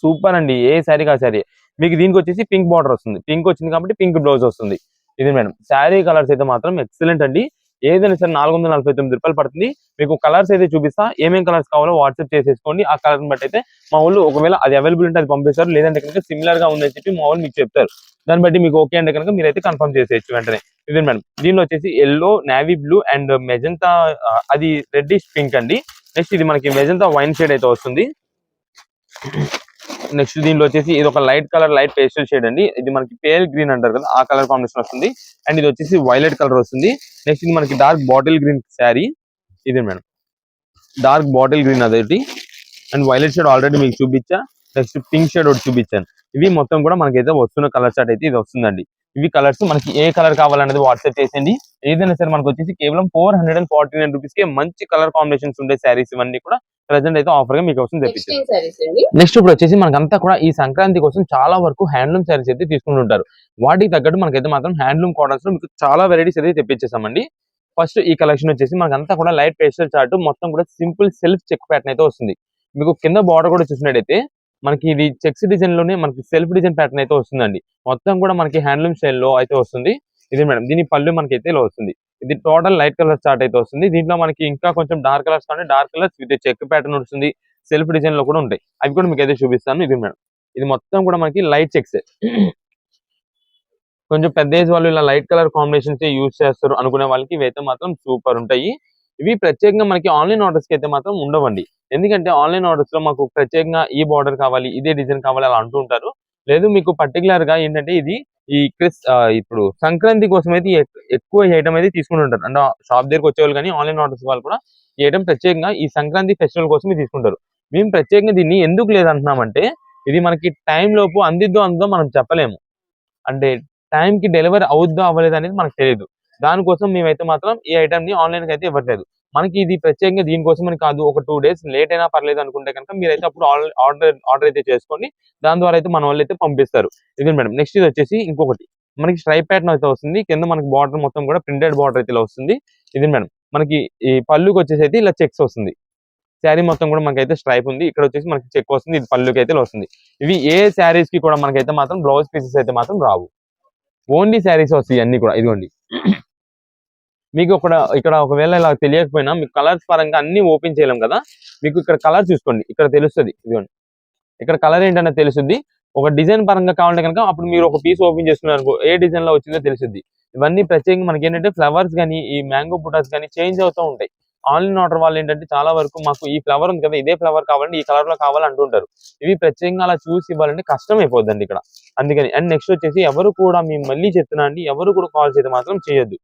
సూపర్ అండి. ఏ శారీ కా శారీ. మీకు దీనికి వచ్చేసి పింక్ బార్డర్ వస్తుంది. పింక్ వచ్చింది కాబట్టి పింక్ బ్లౌజ్ వస్తుంది. ఇది మేడం శారీ కలర్స్ అయితే మాత్రం ఎక్సలెంట్ అండి. ఏదైనా సరే 449 రూపాయలు పడుతుంది. మీకు కలర్స్ అయితే చూపిస్తా. ఏమేం కలర్స్ కావాలో వాట్సాప్ చేసేసుకోండి. ఆ కలర్ బట్టి అయితే మా వాళ్ళు ఒకవేళ అది అవైలబుల్ ఉంటే అది పంపిస్తారు. లేదంటే కనుక సిమిలర్ గా ఉందని చెప్పి మా వాళ్ళు మీకు చెప్తారు. దాన్ని బట్టి మీకు ఓకే అంటే కనుక మీరైతే కన్ఫర్మ్ చేసేయచ్చు వెంటనే. ఇది మేడం దీనిలో వచ్చేసి yellow, navy blue and magenta, అది రెడ్డిష్ పింక్ అండి. నెక్స్ట్ ఇది మనకి మెజంతా వైన్ షేడ్ అయితే వస్తుంది. నెక్స్ట్ దీనిలో వచ్చేసి ఇది ఒక light colour, light pastel shade అండి. ఇది మనకి పేల్ గ్రీన్ అంటారు కదా, ఆ కలర్ కాంబినేషన్ వస్తుంది. అండ్ ఇది వచ్చేసి వైలెట్ కలర్ వస్తుంది. నెక్స్ట్ ఇది మనకి డార్క్ బాటిల్ గ్రీన్ శారీ. ఇది మేడం డార్క్ బాటిల్ గ్రీన్ అదేంటి. అండ్ వైలెట్ షేడ్ ఆల్రెడీ మీకు చూపించా. నెక్స్ట్ పింక్ షేడ్ ఒకటి చూపించాను. ఇవి మొత్తం కూడా మనకైతే వస్తున్న కలర్ చార్ట్ అయితే ఇది వస్తుందండి. ఇవి కలర్స్ మనకి ఏ కలర్ కావాలనేది వాట్సాప్ చేసేయండి. ఏదైనా సరే మనకు వచ్చేసి కేవలం 449 రూపీస్ కి మంచి కలర్ కాంబినేషన్స్ ఉండే శారీస్ ఇవన్నీ కూడా ప్రెసెంట్ అయితే ఆఫర్ గా మీకు వస్తుంది తెప్పించారు. నెక్స్ట్ ఇప్పుడు వచ్చేసి మనకంతా కూడా ఈ సంక్రాంతి కోసం చాలా వరకు హ్యాండ్లూమ్ శారీస్ అయితే తీసుకుంటుంటారు. వాటికి తగ్గట్టు మనకైతే మాత్రం హ్యాండ్లూమ్ కాటన్స్ లో మీకు చాలా వెరైటీస్ అయితే తెప్పించేసామండి. ఫస్ట్ ఈ కలెక్షన్ వచ్చేసి మనకంతా కూడా లైట్ పేస్టల్ చార్ట్, మొత్తం కూడా సింపుల్ సెల్ఫ్ చెక్ ప్యాటర్న్ అయితే వస్తుంది. మీకు కింద బార్డర్ కూడా చూసినట్టయితే మనకి ఇది చెక్స్ డిజైన్ లోనే మనకి సెల్ఫ్ డిజైన్ ప్యాటర్న్ అయితే వస్తుందండి. మొత్తం కూడా మనకి హ్యాండ్లూమ్ స్టైల్ లో అయితే వస్తుంది. ఇది మేడం దీని పళ్ళు మనకైతే ఇలా వస్తుంది. ఇది టోటల్ లైట్ కలర్ చార్ట్ అయితే వస్తుంది. దీంట్లో మనకి ఇంకా కొంచెం డార్క్ కలర్స్ కానీ dark colours with check pattern వస్తుంది. సెల్ఫ్ డిజైన్ లో కూడా ఉంటాయి. అవి కూడా మీకు అయితే చూపిస్తాను. ఇది మేడం ఇది మొత్తం కూడా మనకి లైట్ చెక్స్. కొంచెం పెద్ద ఏజ్ వాళ్ళు ఇలా లైట్ కలర్ కాంబినేషన్స్ యూజ్ చేస్తారు అనుకునే వాళ్ళకి ఇవైతే మాత్రం సూపర్ ఉంటాయి. ఇవి ప్రత్యేకంగా మనకి ఆన్లైన్ ఆర్డర్స్ కి అయితే మాత్రం ఉండవండి. ఎందుకంటే ఆన్లైన్ ఆర్డర్స్ లో మాకు ప్రత్యేకంగా ఈ బార్డర్ కావాలి, ఇదే డిజైన్ కావాలి అలా అంటూ ఉంటారు. లేదు మీకు పర్టికులర్ గా ఏంటంటే ఇది ఈ ఇప్పుడు సంక్రాంతి కోసం అయితే ఎక్కువ ఐటమ్ అయితే తీసుకుంటుంటారు. అంటే షాప్ దగ్గరకు వచ్చేవాళ్ళు కానీ ఆన్లైన్ ఆర్డర్స్ వాళ్ళు కూడా ఈ ఐటమ్ ప్రత్యేకంగా ఈ సంక్రాంతి ఫెస్టివల్ కోసం తీసుకుంటారు. మేము ప్రత్యేకంగా దీన్ని ఎందుకు లేదంటున్నామంటే ఇది మనకి టైం లోపు అందిద్దో అందో మనం చెప్పలేము. అంటే టైంకి డెలివరీ అవుద్దో అవ్వలేదు అనేది మనకు తెలియదు. దానికోసం మేమైతే మాత్రం ఈ ఐటమ్ ని ఆన్లైన్ కి అయితే ఇవ్వట్లేదు. మనకి ఇది ప్రత్యేకంగా దీనికోసం అని కాదు. ఒక 2 days లేట్ అయినా పర్లేదు అనుకుంటే కనుక మీరైతే అప్పుడు ఆర్డర్ అయితే చేసుకోండి. దాని ద్వారా అయితే మన వాళ్ళు అయితే పంపిస్తారు. ఇది మేడం నెక్స్ట్ ఇది వచ్చేసి ఇంకొకటి మనకి స్ట్రైప్ ప్యాటర్న్ అయితే వస్తుంది. కింద మనకి బార్డర్ మొత్తం కూడా ప్రింటెడ్ బార్డర్ అయితే ఇలా వస్తుంది. ఇది మేడం మనకి ఈ పళ్ళుకి వచ్చేసి అయితే ఇలా చెక్స్ వస్తుంది. శారీ మొత్తం కూడా మనకైతే స్ట్రైప్ ఉంది. ఇక్కడ వచ్చేసి మనకి చెక్ వస్తుంది. ఇది పళ్ళుకి అయితే వస్తుంది. ఇవి ఏ శారీస్ కి కూడా మనకైతే మాత్రం బ్లౌజ్ పీసెస్ అయితే మాత్రం రావు. ఓన్లీ శారీస్ వస్తాయి అన్ని కూడా. ఇదిగోండి మీకు ఇక్కడ ఒకవేళ ఇలా తెలియకపోయినా మీకు కలర్స్ పరంగా అన్ని ఓపెన్ చేయలేం కదా. మీకు ఇక్కడ కలర్ చూసుకోండి, ఇక్కడ తెలుస్తుంది. ఇదిగోండి ఇక్కడ కలర్ ఏంటనే తెలుస్తుంది. ఒక డిజైన్ పరంగా కావాలంటే కనుక అప్పుడు మీరు ఒక పీస్ ఓపెన్ చేసుకున్నారు ఏ డిజైన్ లో వచ్చిందో తెలుస్తుంది. ఇవన్నీ ప్రత్యేకంగా మనకి ఏంటంటే ఫ్లవర్స్ కానీ ఈ మ్యాంగో బుటాస్ కానీ చేంజ్ అవుతూ ఉంటాయి. ఆన్లైన్ ఆర్డర్ వాళ్ళు ఏంటంటే చాలా వరకు మాకు ఈ ఫ్లవర్ ఉంది కదా, ఇదే ఫ్లవర్ కావాలండి, ఈ కలర్ లో కావాలని అంటుంటారు. ఇవి ప్రత్యేకంగా అలా చూసి ఇవ్వాలంటే కష్టం అయిపోద్దండి ఇక్కడ. అందుకని అండ్ నెక్స్ట్ వచ్చేసి ఎవరు కూడా మేము మళ్ళీ చెప్తున్నా అండి, ఎవరు కూడా కాల్స్ అయితే మాత్రం చేయొద్దు.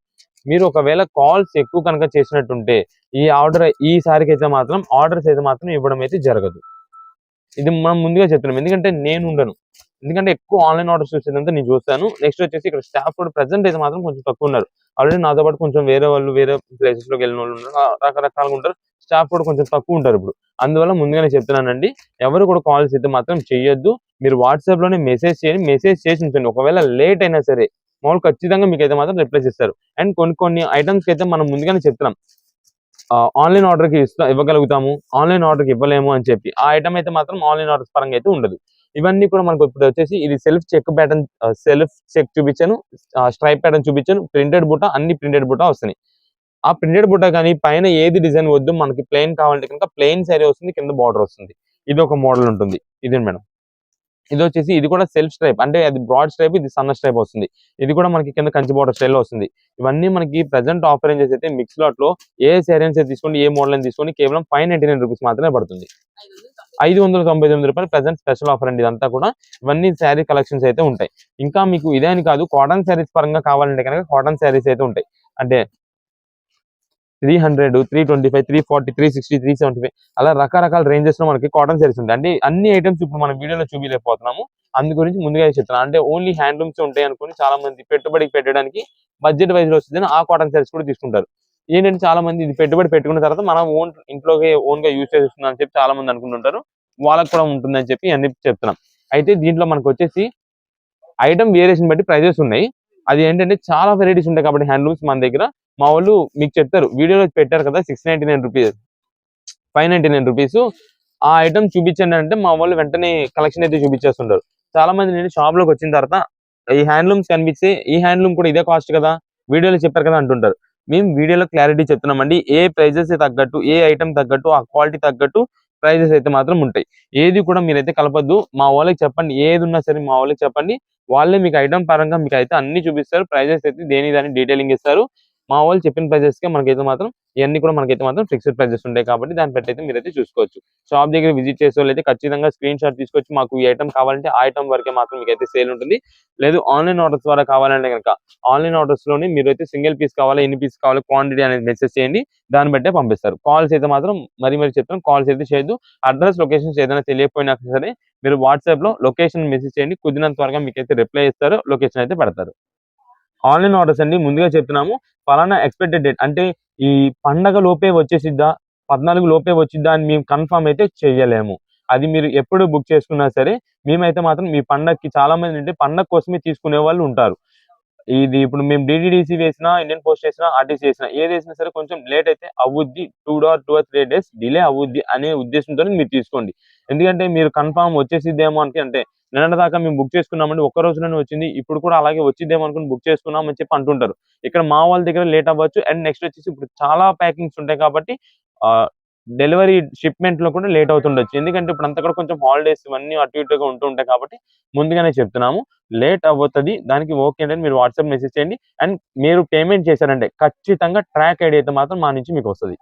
మీరు ఒకవేళ కాల్స్ ఎక్కువ కనుక చేసినట్టుంటే ఈ సారికి అయితే మాత్రం ఆర్డర్స్ అయితే మాత్రం ఇవ్వడం అయితే జరగదు. ఇది మనం ముందుగా చెప్తున్నాం. ఎందుకంటే నేను ఉండను, ఎందుకంటే ఎక్కువ ఆన్లైన్ ఆర్డర్స్ చూసేదంతా నేను చూస్తాను. నెక్స్ట్ వచ్చేసి ఇక్కడ స్టాఫ్ కూడా ప్రెసెంట్ అయితే మాత్రం కొంచెం తక్కువ ఉన్నారు. ఆల్రెడీ నాతో పాటు కొంచెం వేరే వాళ్ళు వేరే ప్లేసెస్ లోకి వెళ్ళిన వాళ్ళు ఉన్నారు, రకరకాలుగా ఉంటారు. స్టాఫ్ కూడా కొంచెం తక్కువ ఉంటారు ఇప్పుడు. అందువల్ల ముందుగానే చెప్తున్నానండి, ఎవరు కూడా కాల్స్ అయితే మాత్రం చేయొద్దు. మీరు వాట్సాప్ లోనే మెసేజ్ చేయండి. మెసేజ్ చేసి ఉంచండి. ఒకవేళ లేట్ అయినా సరే మామూలు ఖచ్చితంగా మీకు అయితే మాత్రం రిప్లై చేస్తారు. అండ్ కొన్ని ఐటమ్స్ అయితే మనం ముందుగానే చెప్తున్నాం, ఆన్లైన్ ఆర్డర్ కి ఇవ్వగలుగుతాము, ఆన్లైన్ ఆర్డర్ కి ఇవ్వలేము అని చెప్పి. ఆ ఐటమ్ అయితే మాత్రం ఆన్లైన్ ఆర్డర్స్ పరంగా అయితే ఉండదు. ఇవన్నీ కూడా మనకు ఇప్పుడు వచ్చేసి ఇది self check pattern, self check చూపించాను, స్ట్రైప్ ప్యాటర్న్ చూపించాను, ప్రింటెడ్ బుట్ట, అన్ని ప్రింటెడ్ బుట్ట వస్తున్నాయి. ఆ ప్రింటెడ్ బుట్ట కానీ పైన ఏది డిజైన్ వద్దు, మనకి ప్లెయిన్ కావాలంటే కనుక ప్లెయిన్ శారీ వస్తుంది, కింద బార్డర్ వస్తుంది. ఇది ఒక మోడల్ ఉంటుంది. ఇదే మేడం ఇది వచ్చేసి ఇది కూడా సెల్ఫ్ స్ట్రైప్, అంటే అది బ్రాడ్ స్ట్రైప్, ఇది సన్న స్ట్రైప్ వస్తుంది. ఇది కూడా మనకి కింద కంచి బార్డర్ స్టైల్ లో వస్తుంది. ఇవన్నీ మనకి ప్రెసెంట్ ఆఫర్ రేంజెస్ అయితే మిక్స్ లాట్ లో ఏ శారీస్ తీసుకోండి, ఏ మోడల్ అని తీసుకోండి, కేవలం 599 రూపీస్ మాత్రమే పడుతుంది. 599 రూపాయలు ప్రెసెంట్ స్పెషల్ ఆఫర్ అండి ఇదంతా కూడా. ఇవన్నీ శారీ కలెక్షన్స్ అయితే ఉంటాయి. ఇంకా మీకు ఇదే అని కాదు, కాటన్ శారీస్ పరంగా కావాలంటే కనుక కాటన్ శారీస్ అయితే ఉంటాయి. అంటే 300, 325, 340, 360, 375 అలా రకరకాల రేంజెస్ లో మనకి కాటన్ శారీస్ ఉంటాయి. అంటే అన్ని ఐటమ్స్ ఇప్పుడు మనం వీడియోలో చూపించలేకపోతున్నాము. అందు గురించి ముందుగా చెప్తున్నాను. అంటే ఓన్లీ హ్యాండ్లూమ్స్ ఉంటాయి అనుకుని చాలా మంది పెట్టుబడికి పెట్టడానికి బడ్జెట్ వైజ్ లో వస్తుంది ఆ కాటన్ శారీస్ కూడా తీసుకుంటారు. ఏంటంటే చాలా మంది ఇది పెట్టుబడి పెట్టుకున్న తర్వాత మనం ఓన్ గా యూజ్ చేస్తున్నాం అని చెప్పి చాలా మంది అనుకుంటుంటారు. వాళ్ళకి కూడా ఉంటుందని చెప్పి అన్ని చెప్తున్నాం. అయితే దీంట్లో మనకు వచ్చేసి ఐటమ్ వేరియేషన్ బట్టి ప్రైజెస్ ఉన్నాయి. అది ఏంటంటే చాలా వెరైటీస్ ఉంటాయి కాబట్టి హ్యాండ్లూమ్స్ మన దగ్గర మా వాళ్ళు మీకు చెప్తారు. వీడియోలో పెట్టారు కదా ₹699 ₹599 ఆ ఐటమ్ చూపించండి అంటే మా వాళ్ళు వెంటనే కలెక్షన్ అయితే చూపించేస్తుంటారు. చాలా మంది నేను షాప్ లోకి వచ్చిన తర్వాత ఈ హ్యాండ్లూమ్స్ కనిపిస్తే ఈ హ్యాండ్లూమ్ కూడా ఇదే కాస్ట్ కదా వీడియోలో చెప్పారు కదా అంటుంటారు. మేము వీడియోలో క్లారిటీ చెప్తున్నామండి. ఏ ప్రైజెస్ తగ్గట్టు ఏ ఐటమ్ తగ్గట్టు ఆ క్వాలిటీ తగ్గట్టు ప్రైజెస్ అయితే మాత్రం ఉంటాయి. ఏది కూడా మీరైతే కలపద్దు. మా వాళ్ళకి చెప్పండి. ఏది ఉన్నా సరే మా వాళ్ళకి చెప్పండి. వాళ్ళే మీకు ఐటమ్ పరంగా మీకైతే అన్ని చూపిస్తారు. ప్రైజెస్ అయితే దేని దాని డీటెయిలింగ్ ఇస్తారు. మా వాళ్ళు చెప్పిన ప్రైజెస్‌కే మనకైతే మాత్రం ఇయన్నీ కూడా మనకైతే మాత్రం ఫిక్స్డ్ ప్రైజెస్ ఉంటాయి కాబట్టి దాన్ని బట్టి అయితే మీరైతే చూసుకోవచ్చు. షాప్ దగ్గర విజిట్ చేసేవాళ్ళైతే ఖచ్చితంగా స్క్రీన్ షాట్ తీసుకొచ్చి మాకు ఈ ఐటమ్ కావాలంటే ఆ ఐటమ్ వరకే మాత్రం మీకైతే సేల్ ఉంటుంది. లేదు ఆన్‌లైన్ ఆర్డర్స్ ద్వారా కావాలంటే గనక ఆన్‌లైన్ ఆర్డర్స్‌లోనే మీరైతే సింగిల్ పీస్ కావాలా, ఎన్ని పీస్ కావాలా, క్వాంటిటీ అనేది మెసేజ్ చేయండి. దాన్ని బట్టే పంపిస్తారు. కాల్స్ అయితే మాత్రం మరి చెప్తాను కాల్స్ అయితే చేయొద్దు. అడ్రెస్, లొకేషన్స్ ఏదైనా తెలియకపోయినా సరే మీరు వాట్సాప్‌లో లొకేషన్ మెసేజ్ చేయండి. కుదిరినంత త్వరగా మీకైతే రిప్లై ఇస్తారు. లొకేషన్ అయితే పెడతారు. ఆన్‌లైన్ ఆర్డర్స్ అండి. ముందుగా చెప్తున్నాము. పలానా ఎక్స్‌పెక్టెడ్ డేట్ అంటే ఈ పండగ లోపే వచ్చేసిద్దా? 14 లోపే వచ్చిద్దా? అని మేము కన్ఫర్మ్ అయితే చెయ్యలేము. అది మీరు ఎప్పుడు బుక్ చేసుకున్నా సరే, మేమైతే మాత్రం మీ పండగకి చాలా మందేంటంటే పండగ కోసమే తీసుకునే వాళ్ళు ఉంటారు. ఇది ఇప్పుడు మేము డీటీడీసీ వేసినా, ఇండియన్ పోస్ట్ ఏసినా, ఆర్టీసీ ఏసినా ఏదేసినా సరే కొంచెం లేట్ అయితే అవుద్ది. 2 ఆర్ 3 డేస్ డిలే అవుద్ది అనే ఉద్దేశంతోనే మీరు తీసుకోండి. ఎందుకంటే మీరు కన్ఫర్మ్ వచ్చేసిద్దేమో అంటే నిన్నటి దాకా మేము బుక్ చేసుకున్నామండి. ఒక్క రోజులోనే వచ్చింది. ఇప్పుడు కూడా అలాగే వచ్చిద్దేమో అనుకుని బుక్ చేసుకున్నాం అని చెప్పి అంటుంటారు. ఇక్కడ మా వాళ్ళ దగ్గర లేట్ అవ్వచ్చు. అండ్ నెక్స్ట్ వచ్చేసి ఇప్పుడు చాలా ప్యాకింగ్స్ ఉంటాయి కాబట్టి ఆహ్, డెలివరీ షిప్‌మెంట్‌లో కూడా లేట్ అవుతుండొచ్చు. ఎందుకంటే ఇప్పుడంతా కూడా కొంచెం హాలిడేస్ ఇవన్నీ అటు ఇటుగా ఉంటూ ఉంటాయి కాబట్టి ముందుగానే చెప్తున్నాము. లేట్ అవ్వుతది. దానికి ఓకే అంటే మీరు వాట్సాప్ మెసేజ్ చేయండి. అండ్ మీరు పేమెంట్ చేశారంటే ఖచ్చితంగా ట్రాక్ ఐడీ అయితే మాత్రం మా నుంచి మీకొస్తది.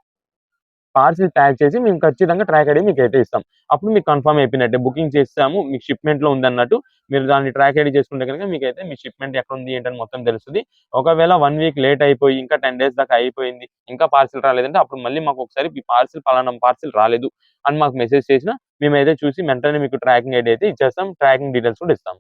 పార్సెల్ ప్యాక్ చేసి మేము ఖచ్చితంగా ట్రాక్ ఐడీ మీకైతే ఇస్తాం. అప్పుడు మీకు కన్ఫర్మ్ అయిపోయినట్టే. బుకింగ్ చేసేసాము. మీకు షిప్‌మెంట్‌లో ఉందన్నట్టు. మీరు దాన్ని ట్రాక్ ఐడీ చేసుకుంటే గనుక మీకైతే మీ షిప్‌మెంట్ ఎక్కడుంది ఏంటని మొత్తం తెలుస్తది. ఒకవేళ 1 వీక్ లేట్ అయిపోయి ఇంకా 10 డేస్ దాకా అయిపోయింది. ఇంకా పార్సెల్ రాలేదంటే అప్పుడు మళ్ళీ మాకొకసారి ఈ పార్సెల్ పలానా పార్సెల్ రాలేదు అని మాకు మెసేజ్ చేసినా మేమైతే చూసి వెంటనే మీకు ట్రాకింగ్ ఐడీ అయితే ఇచ్చేస్తాం. ట్రాకింగ్ డీటెయిల్స్ కూడా ఇస్తాం.